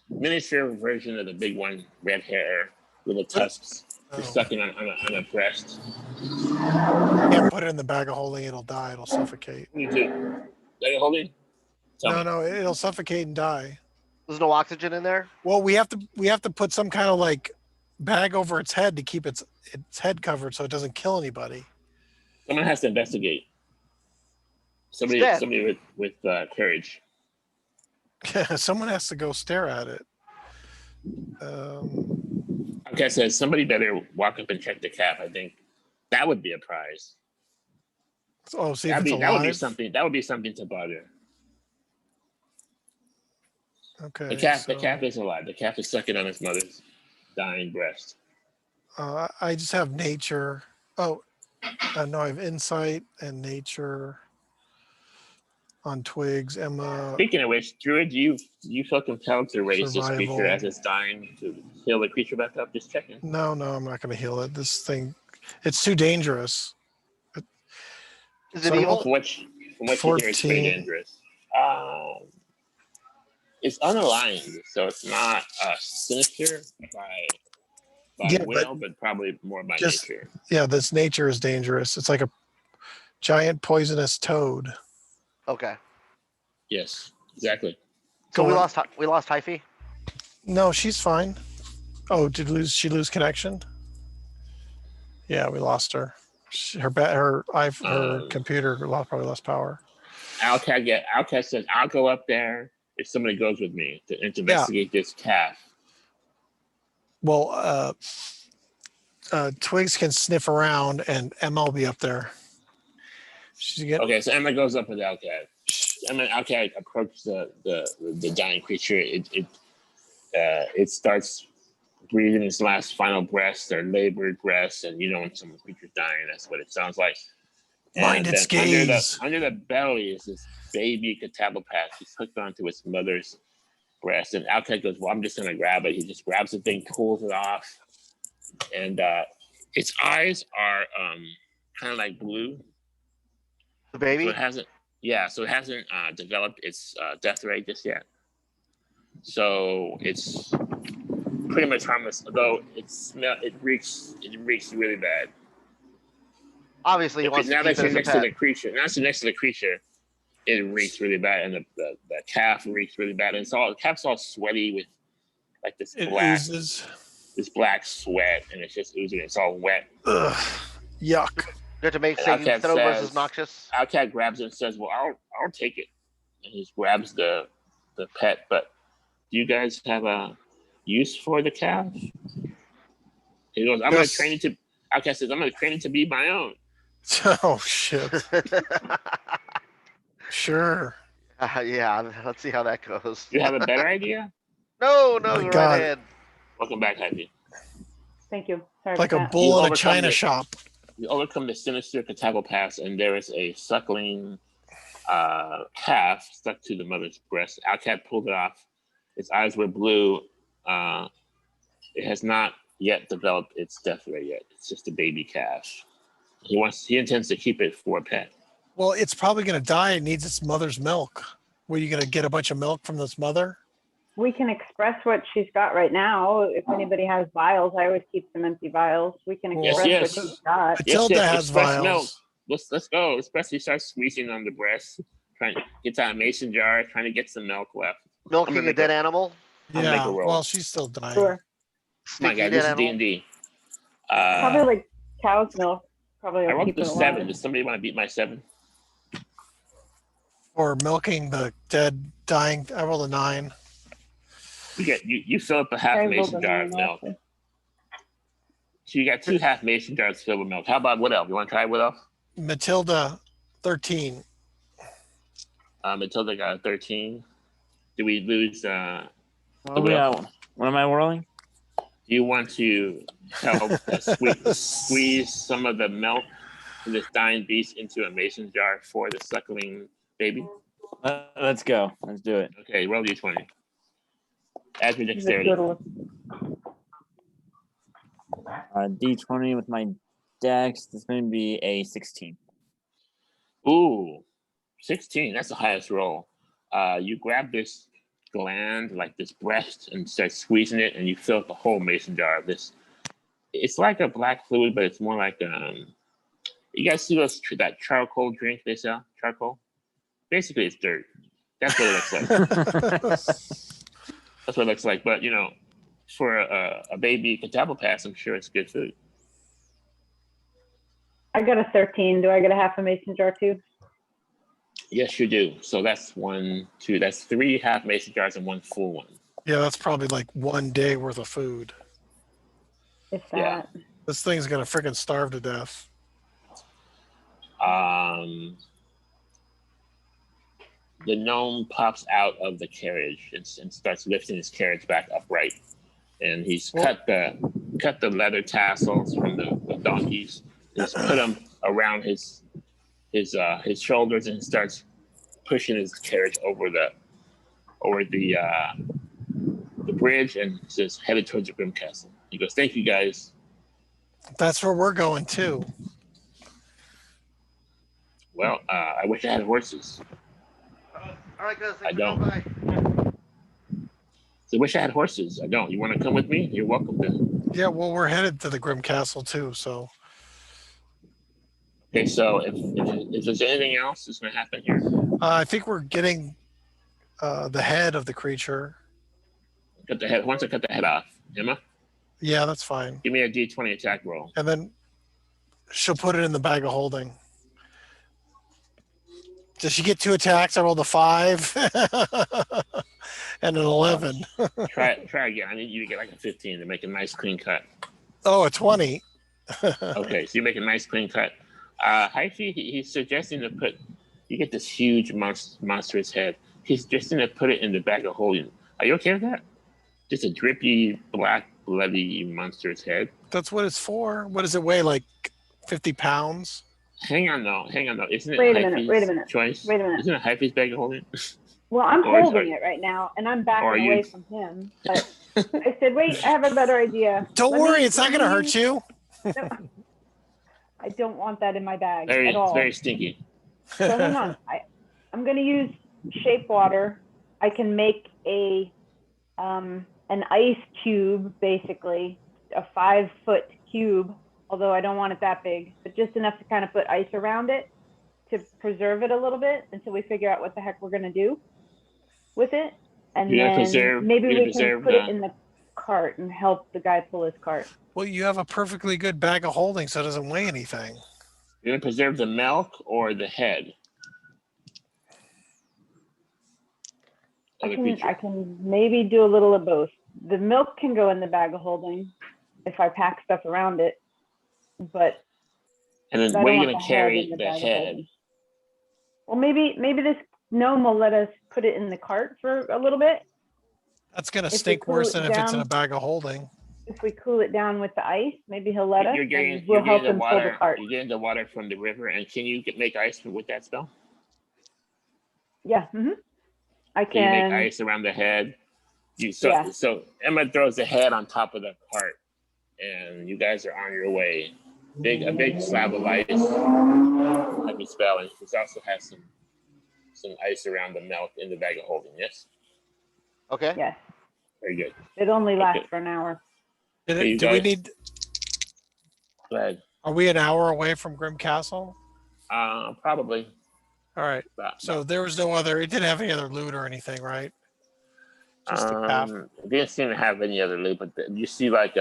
Miniature version of the big one, red hair, little tusks. It's sucking on a breast. Can't put it in the bag of holding, it'll die, it'll suffocate. You do. Bag of holding? No, it'll suffocate and die. There's no oxygen in there? Well, we have to put some kind of like bag over its head to keep its head covered so it doesn't kill anybody. Someone has to investigate. Somebody with courage. Someone has to go stare at it. Okay, so somebody better walk up and check the calf. I think that would be a prize. Oh, see if it's alive. That would be something to bother. Okay. The calf is alive. The calf is sucking on its mother's dying breast. I just have nature. Oh, no, I have insight and nature on twigs. Emma. Speaking of which, Druid, you feel compelled to raise this creature as it's dying to heal the creature back up? Just checking. No, I'm not going to heal it. This thing, it's too dangerous. Is it evil? From what you hear, it's pretty dangerous. It's unaligned, so it's not sinister by will, but probably more by nature. Yeah, this nature is dangerous. It's like a giant poisonous toad. Okay. Yes, exactly. So we lost Hyphy? No, she's fine. Oh, did she lose connection? Yeah, we lost her. Her computer probably lost power. Alcat says, I'll go up there if somebody goes with me to investigate this calf. Well, Twigs can sniff around, and Emma will be up there. Okay, so Emma goes up with Alcat. Alcat approaches the dying creature. It starts breathing its last final breaths, their labored breaths, and when some creature's dying, that's what it sounds like. Mind its gaze. Under the belly is this baby catabopath. He's hooked onto its mother's breast, and Alcat goes, "Well, I'm just gonna grab it." He just grabs the thing, pulls it off, and its eyes are kind of like blue. The baby? So it hasn't developed its death ray just yet. So it's pretty much harmless, although it reeks really bad. Obviously, he wants now to keep that you're it as a next pet. to the creature. Now that you're next to the creature, it reeks really bad, and the calf reeks really bad, and the calf's all sweaty with like this black sweat, and it's just oozing. It's all wet. Ugh, yuck. You have to make Satan's Throne versus Noxious. Alcat grabs it and says, "Well, I'll take it," and he grabs the pet. But do you guys have a use for the calf? He goes, "I'm gonna train it to." Alcat says, "I'm gonna train it to be my own." Oh shit. Sure. Yeah, let's see how that goes. You have a better idea? No, my go God. right ahead. Welcome back, Happy. Thank you. Sorry Like about a that. bull in a china shop. You overcome the sinister catabopaths, and there is a suckling calf stuck to the mother's breast. Alcat pulled it off. Its eyes were blue. It has not yet developed its death ray yet. It's just a baby calf. He intends to keep it for a pet. Well, it's probably going to die. It needs its mother's milk. Were you going to get a bunch of milk from this mother? We can express what she's got right now. If anybody has vials, I always keep some empty vials. We can Yes, express yes. what she's got. Matilda has express vials. milk. Let's go. Especially start squeezing on the breast, trying to get out a mason jar, trying to get some milk left. Milking a dead animal. I'll make Yeah. a roll. Well, she's still dying. Sure. My Sticky God, dead this is animal. D&D. Probably like cow's milk. Probably I will rolled keep the it 7. alive. Does somebody want to beat my 7? Or milking the dead, dying. I rolled a 9. You fill up a half I rolled mason a jar of 9 milk. also. So you got 2 half mason jars filled with milk. How about Wood Elf? You want to try Wood Elf? Matilda, 13. Matilda got a 13. Do we lose? What am I rolling? Do you want to help squeeze some of the milk from this dying beast into a mason jar for the suckling baby? Let's go. Let's do it. Okay, roll d20. Add your The dexterity. total. D20 with my dex. It's going to be a 16. Ooh, 16. That's the highest roll. You grab this gland, like this breast, and start squeezing it, and you fill up the whole mason jar of this. It's like a black fluid, but it's more like you guys see that charcoal drink they sell? Charcoal? Basically, it's dirt. That's what it looks like. That's what it looks like. But for a baby catabopass, I'm sure it's good food. I got a 13. Do I get a half a mason jar too? Yes, you do. So that's 1, 2. That's 3 half mason jars and 1 full one. Yeah, that's probably like 1 day worth of food. If Yeah. that. This thing's going to freaking starve to death. The gnome pops out of the carriage and starts lifting his carriage back upright. And he's cut the leather tassels from the donkeys and he's put them around his shoulders and starts pushing his carriage over the bridge and says headed towards the Grim Castle. He goes, "Thank you guys." That's where we're going too. Well, I wish I had horses. All right, guys. I don't. Bye. So I wish I had horses. I don't. You want to come with me? You're welcome to. Yeah, well, we're headed to the Grim Castle too, so. Okay, so if there's anything else that's going to happen here, I think we're getting the head of the creature. cut the head. Once I cut the head off, Emma, Yeah, that's fine. give me a D20 attack roll. And then she'll put it in the bag of holding. Does she get 2 attacks? I rolled a 5 and an 11. Try again. I need you to get like a 15 to make a nice clean cut. Oh, a 20. Okay, so you make a nice clean cut. Hyphy, he's suggesting to you get this huge monstrous head. He's suggesting to put it in the bag of holding. Are you okay with that? Just a drippy, black, bloody monstrous head. That's what it's for. What does it weigh? Like 50 pounds? Hang on though. Isn't it Wait a Hyphy's minute. choice? Wait a minute. Isn't it Hyphy's bag of holding? Well, I'm Or is holding it- it right now, and I'm or backing you- away from him. But I said, wait, I have a better idea. Don't Let worry, me- it's not going to hurt you. No, I don't want that in my bag Very, at all. it's very stinky. So hang on. I'm going to use shape water. I can make an ice cube, basically, a 5-foot cube, although I don't want it that big, but just enough to kind of put ice around it to preserve it a little bit until we figure out what the heck we're going to do with it. And You're gonna then maybe we can preserve put it in the cart and help the guy pull his cart. Well, you have a perfectly good bag of holding, so it doesn't weigh anything. You're gonna preserve the milk or the head of the creature. I can maybe do a little of both. The milk can go in the bag of holding if I pack stuff around it, but And then I where are don't you want gonna the head carry in the the bag of head? holding. Well, maybe this gnome will let us put it in the cart for a little bit. That's going to If we stink worse cool than it if it's in a down- bag of holding. If we cool it down with the ice, maybe he'll let us. You're getting, and we'll help him pull the cart. You're getting the water from the river, and can you make ice with that spell? Yeah. I Can you make can. ice around the head? Yeah. So Emma throws the head on top of the cart, and you guys are on your way. A big slab of ice, like you spell, and it also has some ice around the melt in the bag of holding. Yes. Okay. Yes. Very good. It only lasts Okay. for an hour. Okay, you Do we guys- need? Go ahead. Are we an hour away from Grim Castle? Probably. All right. So there was no other. It didn't have any other loot or anything, right? Just the cap. It didn't seem to have any other loot, but you see like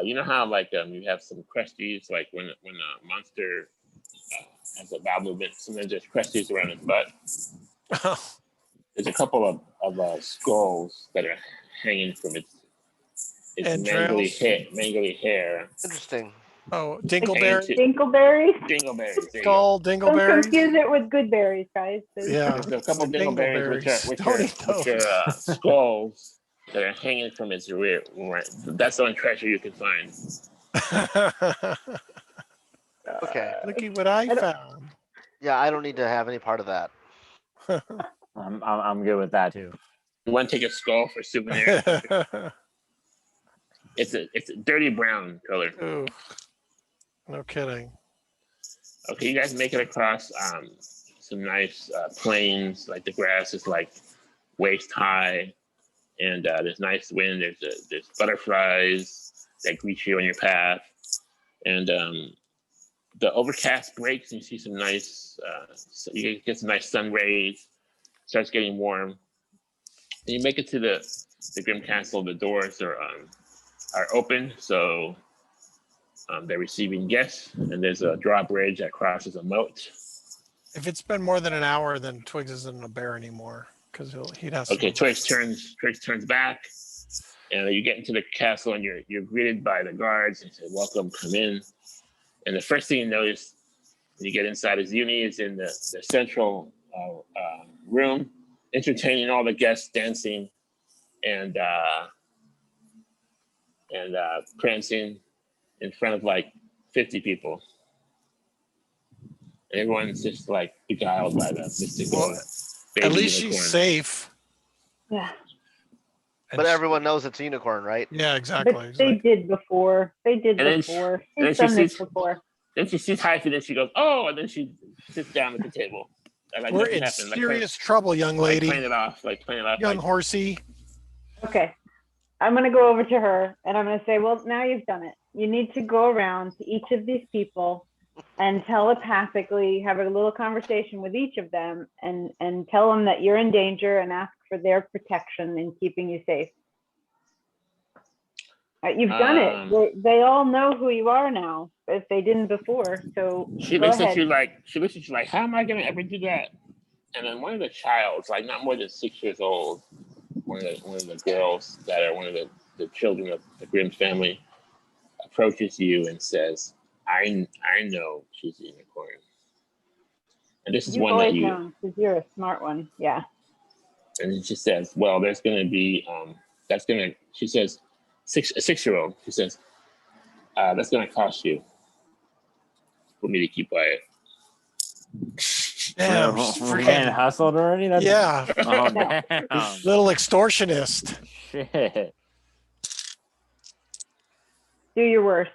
you know how like you have some cresties, like when a monster has a bowel movement, sometimes there's cresties around its butt. There's a couple of skulls that are hanging from its mangly hair. Interesting. Oh, dingleberry. Dingleberries. Dingleberries. Skull Don't dingleberries. confuse it with good berries, guys. Yeah. There's a couple of dingleberries, which Don't eat are skulls that are hanging from its rear. Right. That's the only treasure you can find. Okay. Looky what I found. Yeah, I don't need to have any part of that. I'm good with that too. You want to take a skull for souvenir? It's a dirty brown color. Ooh, no kidding. Okay, you guys make it across some nice plains. Like the grass is like waist high, and there's nice wind. There's butterflies that greet you on your path, and the overcast breaks, and you see some nice. You get some nice sun rays. Starts getting warm, and you make it to the Grim Castle. The doors are open, so they're receiving guests, and there's a drawbridge that crosses a moat. If it's been more than an hour, then Twigs isn't a bear anymore because he'd have. Okay, Twigs turns back, and you get into the castle, and you're greeted by the guards and say, "Welcome, come in." And the first thing you notice when you get inside is Uni is in the central room, entertaining all the guests, dancing and prancing in front of like 50 people. And everyone's just like beguiled by the mystical baby At least unicorn. she's safe. Yeah. But everyone knows it's a unicorn, right? Yeah, exactly. But they did before. She's done this before. Then she sees Hyphy, then she goes, "Oh," and then she sits down at the table. Like We're in serious trouble, young lady. Playing it off. Young horsey. Okay. I'm going to go over to her and I'm going to say, well, now you've done it. You need to go around to each of these people and telepathically have a little conversation with each of them and tell them that you're in danger and ask for their protection in keeping you safe. You've done it. They all know who you are now, if they didn't before. So she looks at you like, how am I going to ever do that? And then one of the childs, like not more than 6 years old, one of the girls that are one of the children of the Grimm family, approaches you and says, I know she's a unicorn. And this is one that you know, because you're a smart one. Yeah. And she says, well, there's going to be, she says, a 6-year-old, she says, that's going to cost you for me to keep quiet. Damn, we're getting hustled already? Yeah. Oh, damn. Little extortionist. Shit. Do your worst.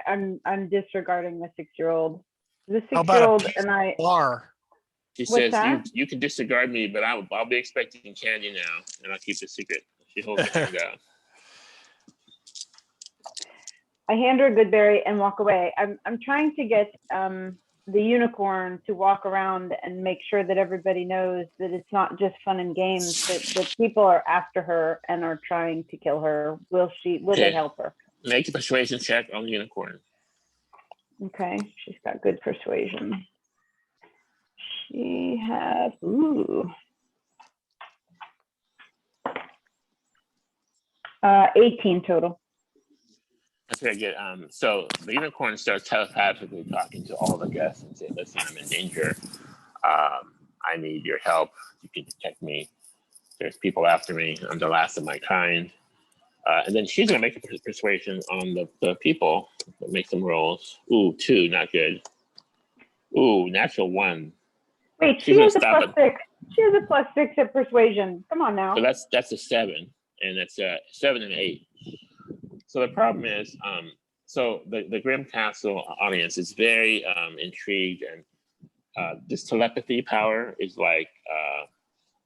I'm disregarding the 6-year-old. The How about 6-year-old and I. Bar. She What's says, that? you can disregard me, but I'll be expecting candy now, and I'll keep the secret. She holds her hand out. I hand her a good berry and walk away. I'm trying to get the unicorn to walk around and make sure that everybody knows that it's not just fun and games, that people are after her and are trying to kill her. Will they help her? Make a persuasion check on the unicorn. Okay, she's got good persuasion. She has 18 total. That's very good. So the unicorn starts telepathically talking to all the guests and say, "Listen, I'm in danger. I need your help. You can protect me. There's people after me. I'm the last of my kind." And then she's going to make a persuasion on the people. Make some rolls. Ooh, 2, not good. Ooh, natural 1. Wait, she has a +6. She has a +6 at persuasion. Come on now. So that's a 7, and that's a 7 and 8. So the problem is, so the Grim Castle audience is very intrigued, and this telepathy power is like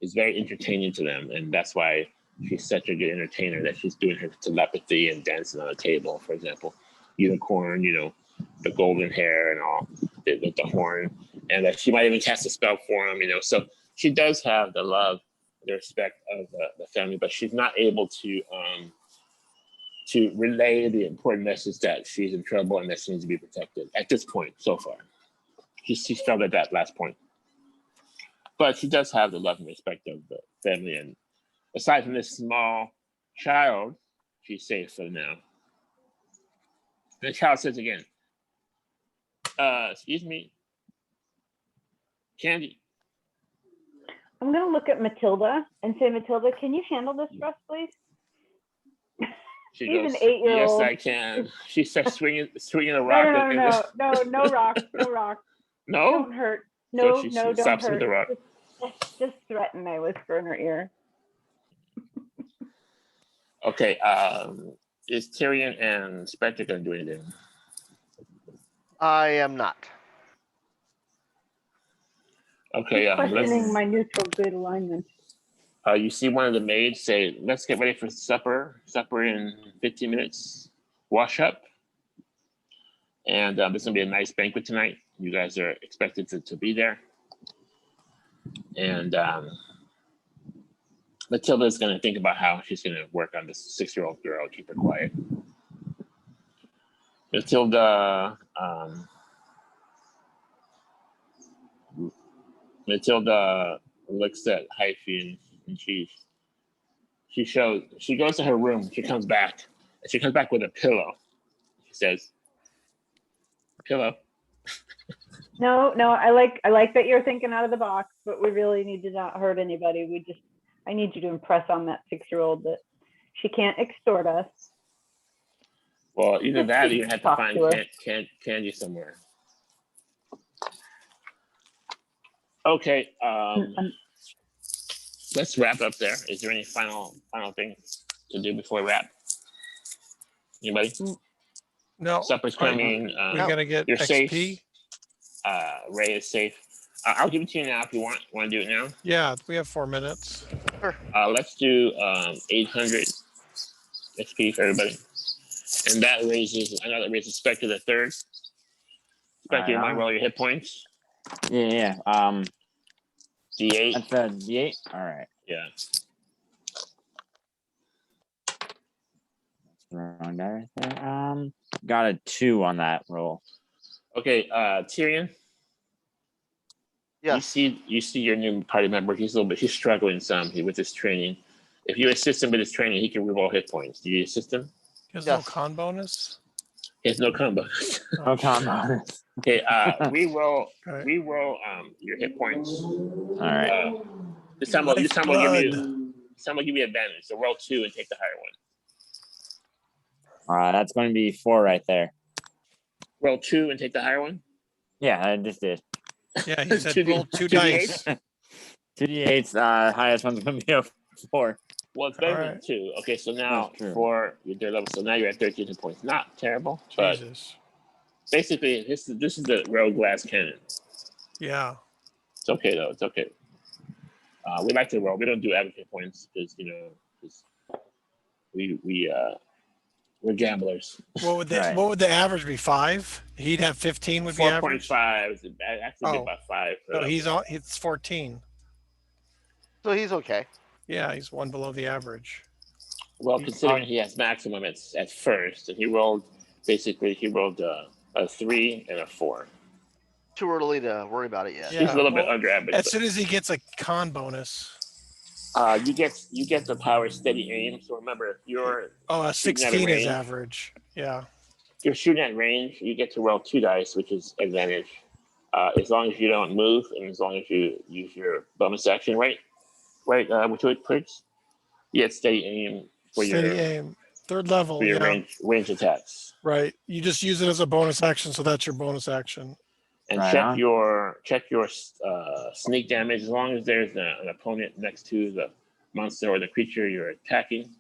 is very entertaining to them, and that's why she's such a good entertainer. That she's doing her telepathy and dancing on a table, for example, unicorn, you know, the golden hair and all, the horn, and that she might even cast a spell for him, you know. So she does have the love, the respect of the family, but she's not able to relay the important message that she's in trouble and that she needs to be protected at this point so far. She felt at that last point. But she does have the love and respect of the family. And aside from this small child, she's safe for now. And the child says again, excuse me, Candy. I'm going to look at Matilda and say, Matilda, can you handle this for us, please? She She's goes, an 8-year-old. yes, I can. She starts swinging a rock. No rock, no rock. No? Don't hurt. So No, she don't stops with hurt. the rock. Just threaten, I whisper in her ear. Okay, is Tyrion and Specter going to do anything? I am not. Okay, Questioning my neutral good alignment. you see one of the maids say, let's get ready for supper. Supper in 15 minutes. Wash up. And this is going to be a nice banquet tonight. You guys are expected to be there. And Matilda is going to think about how she's going to work on this 6-year-old girl, keep her quiet. Matilda looks at Hyphy and she goes to her room. She comes back. And she comes back with a pillow. She says, "Pillow." No, I like that you're thinking out of the box, but we really need to not hurt anybody. I need you to impress on that 6-year-old that she can't extort us. Well, either that or you have to Talk find to her. Candy somewhere. Okay, let's wrap up there. Is there any final things to do before we wrap? Anybody? No. Supper's coming. We gotta get you're XP. safe. Ray is safe. I'll give it to you now if you want. Want to do it now? Yeah, we have 4 minutes. Let's do 800 XP for everybody, and that raises. I know that raises Specter the third. Specter, you mind roll your hit points? Yeah. D8. That's a D8. All right. Yeah. Wrong die right there. Got a 2 on that roll. Okay, Tyrion. Yes. You see your new party member. He's struggling some with his training. If you assist him with his training, he can reroll hit points. Do you assist him? He has Yes. no con bonus. He has no combo. No con bonus. Okay, reroll Okay. your hit points. All right. This time we'll give Lifeblood. you advantage. So roll 2 and take the higher one. That's going to be 4 right there. Roll 2 and take the higher one. Yeah, I just did. Yeah, he said 2D roll 2 dice. 2d8s. Highest one's going to be a 4. Well, it's better than Alright. 2. Okay, so now That's true. for your third level, so now you're at 13 hit points. Not terrible, but Jesus. basically this is the rogue glass cannon. Yeah. It's okay though. It's okay. We like to roll. We don't do average hit points because we're gamblers. What would Right. the average be? 5? He'd have 15 would be average. 4.5 is actually Oh. about 5. No, it's 14. So he's okay. Yeah, he's 1 below the average. Well, considering he has maximum at first, and he rolled a 3 and a 4. Too early to worry about it yet. Yeah. He's a little bit well, under average. As soon as he gets a con bonus. You get the power steady aim. So remember, if you're A shooting at 16 is range, average. Yeah. if you're shooting at range, you get to roll 2 dice, which is advantage. As long as you don't move, and as long as you use your bonus action, right? Which it clicks. You get steady aim for Steady your aim. 3rd level. for your Yeah. range attacks. Right. You just use it as a bonus action, so that's your bonus action. And Right check your sneak damage. As long as there's an opponent next to the monster or the creature you're attacking,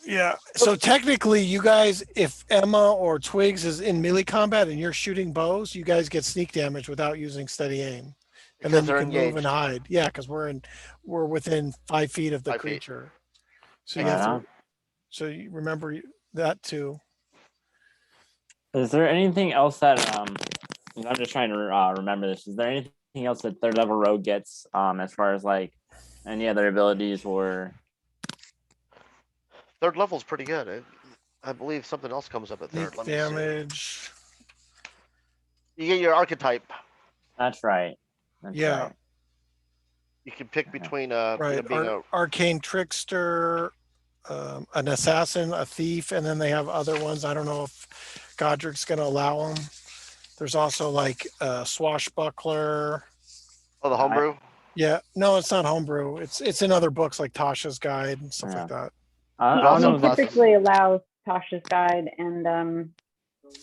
Yeah. So technically, you guys, if Emma or Twigs is in melee combat and you're shooting bows, you guys get sneak damage without using steady aim, and then Because you they're can move and engaged. hide. Yeah, because we're within 5 feet of the 5 feet. creature. So you Right have to. on. So you remember that too. Is there anything else that I'm just trying to remember this? Is there anything else that third level rogue gets as far as like any other abilities or? Third level's pretty good. I believe something else comes up at third. Sneak Let me see. damage. You get your archetype. That's right. That's Yeah. right. You can pick between Right. being a Arcane trickster, an assassin, a thief, and then they have other ones. I don't know if Godric's going to allow them. There's also like swashbuckler. the homebrew. Yeah, no, it's not homebrew. It's in other books like Tasha's Guide and stuff like that. I But don't also know. He That, classes. typically allows Tasha's Guide and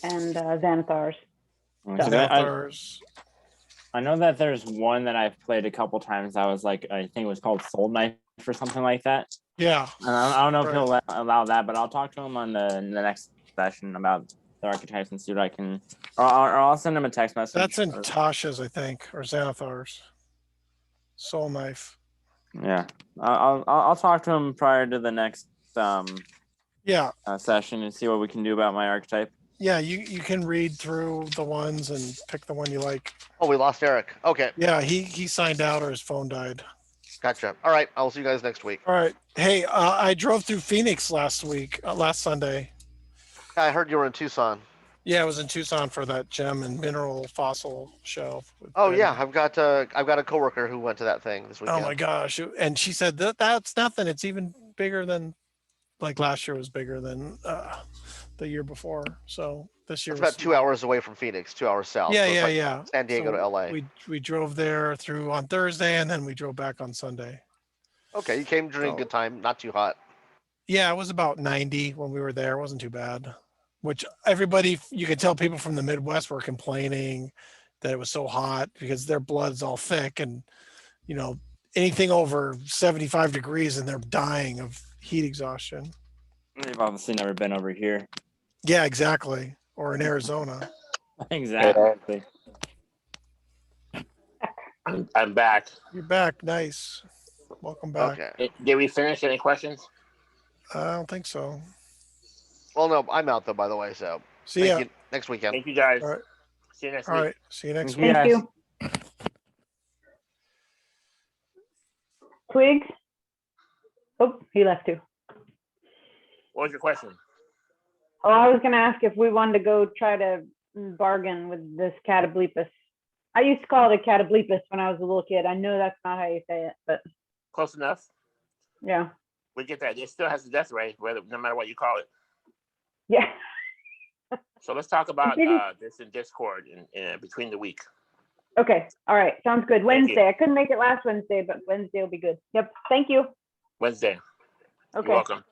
Xanathar's. I know that there's one that I've played a couple times that was like, I think it was called Soul Knife or something like that. Yeah. And I don't know if he'll allow that, but I'll talk to him on the next session about the archetypes and see what I can, or I'll send him a text message. That's in Tasha's, I think, or Xanathar's. Soul Knife. Yeah, I'll talk to him prior to the next session and see what we can do about my archetype. Yeah, you can read through the ones and pick the one you like. Oh, we lost Eric. Okay. Yeah, he signed out or his phone died. Gotcha. All right. I'll see you guys next week. All right. Hey, I drove through Phoenix last Sunday. I heard you were in Tucson. Yeah, I was in Tucson for that gem and mineral fossil show. Oh yeah, I've got a coworker who went to that thing this weekend. Oh my gosh! And she said that's nothing. It's even bigger than, like last year was bigger than the year before. So this year It's was about 2 hours away from Phoenix, 2 hours south. Yeah, so it's like yeah. San Diego to LA. We drove there through on Thursday, and then we drove back on Sunday. Okay, you came during a good time, not too hot. Yeah, it was about 90 when we were there. It wasn't too bad. Which you could tell people from the Midwest were complaining that it was so hot because their blood's all thick, and anything over 75 degrees and they're dying of heat exhaustion. They've obviously never been over here. Yeah, exactly. Or in Arizona. Exactly. I'm back. You're back. Nice. Welcome back. Okay. Did we finish? Any questions? I don't think so. Well, no, I'm out though, by the way. So See ya. you next weekend. Thank you, guys. All right. See you next All week. right. See you next Thank week. Thank you. Twigs? Oh, he left too. What was your question? Oh, I was going to ask if we wanted to go try to bargain with this catablepus. I used to call it a catablepus when I was a little kid. I know that's not how you say it, but Close enough. yeah. We get that. It still has the death ray, no matter what you call it. Yeah. So let's talk about this in Discord in between the week. Okay. All right. Sounds good. Wednesday. I couldn't make it last Wednesday, but Wednesday will be good. Yep. Thank you. Wednesday. Okay. You're welcome.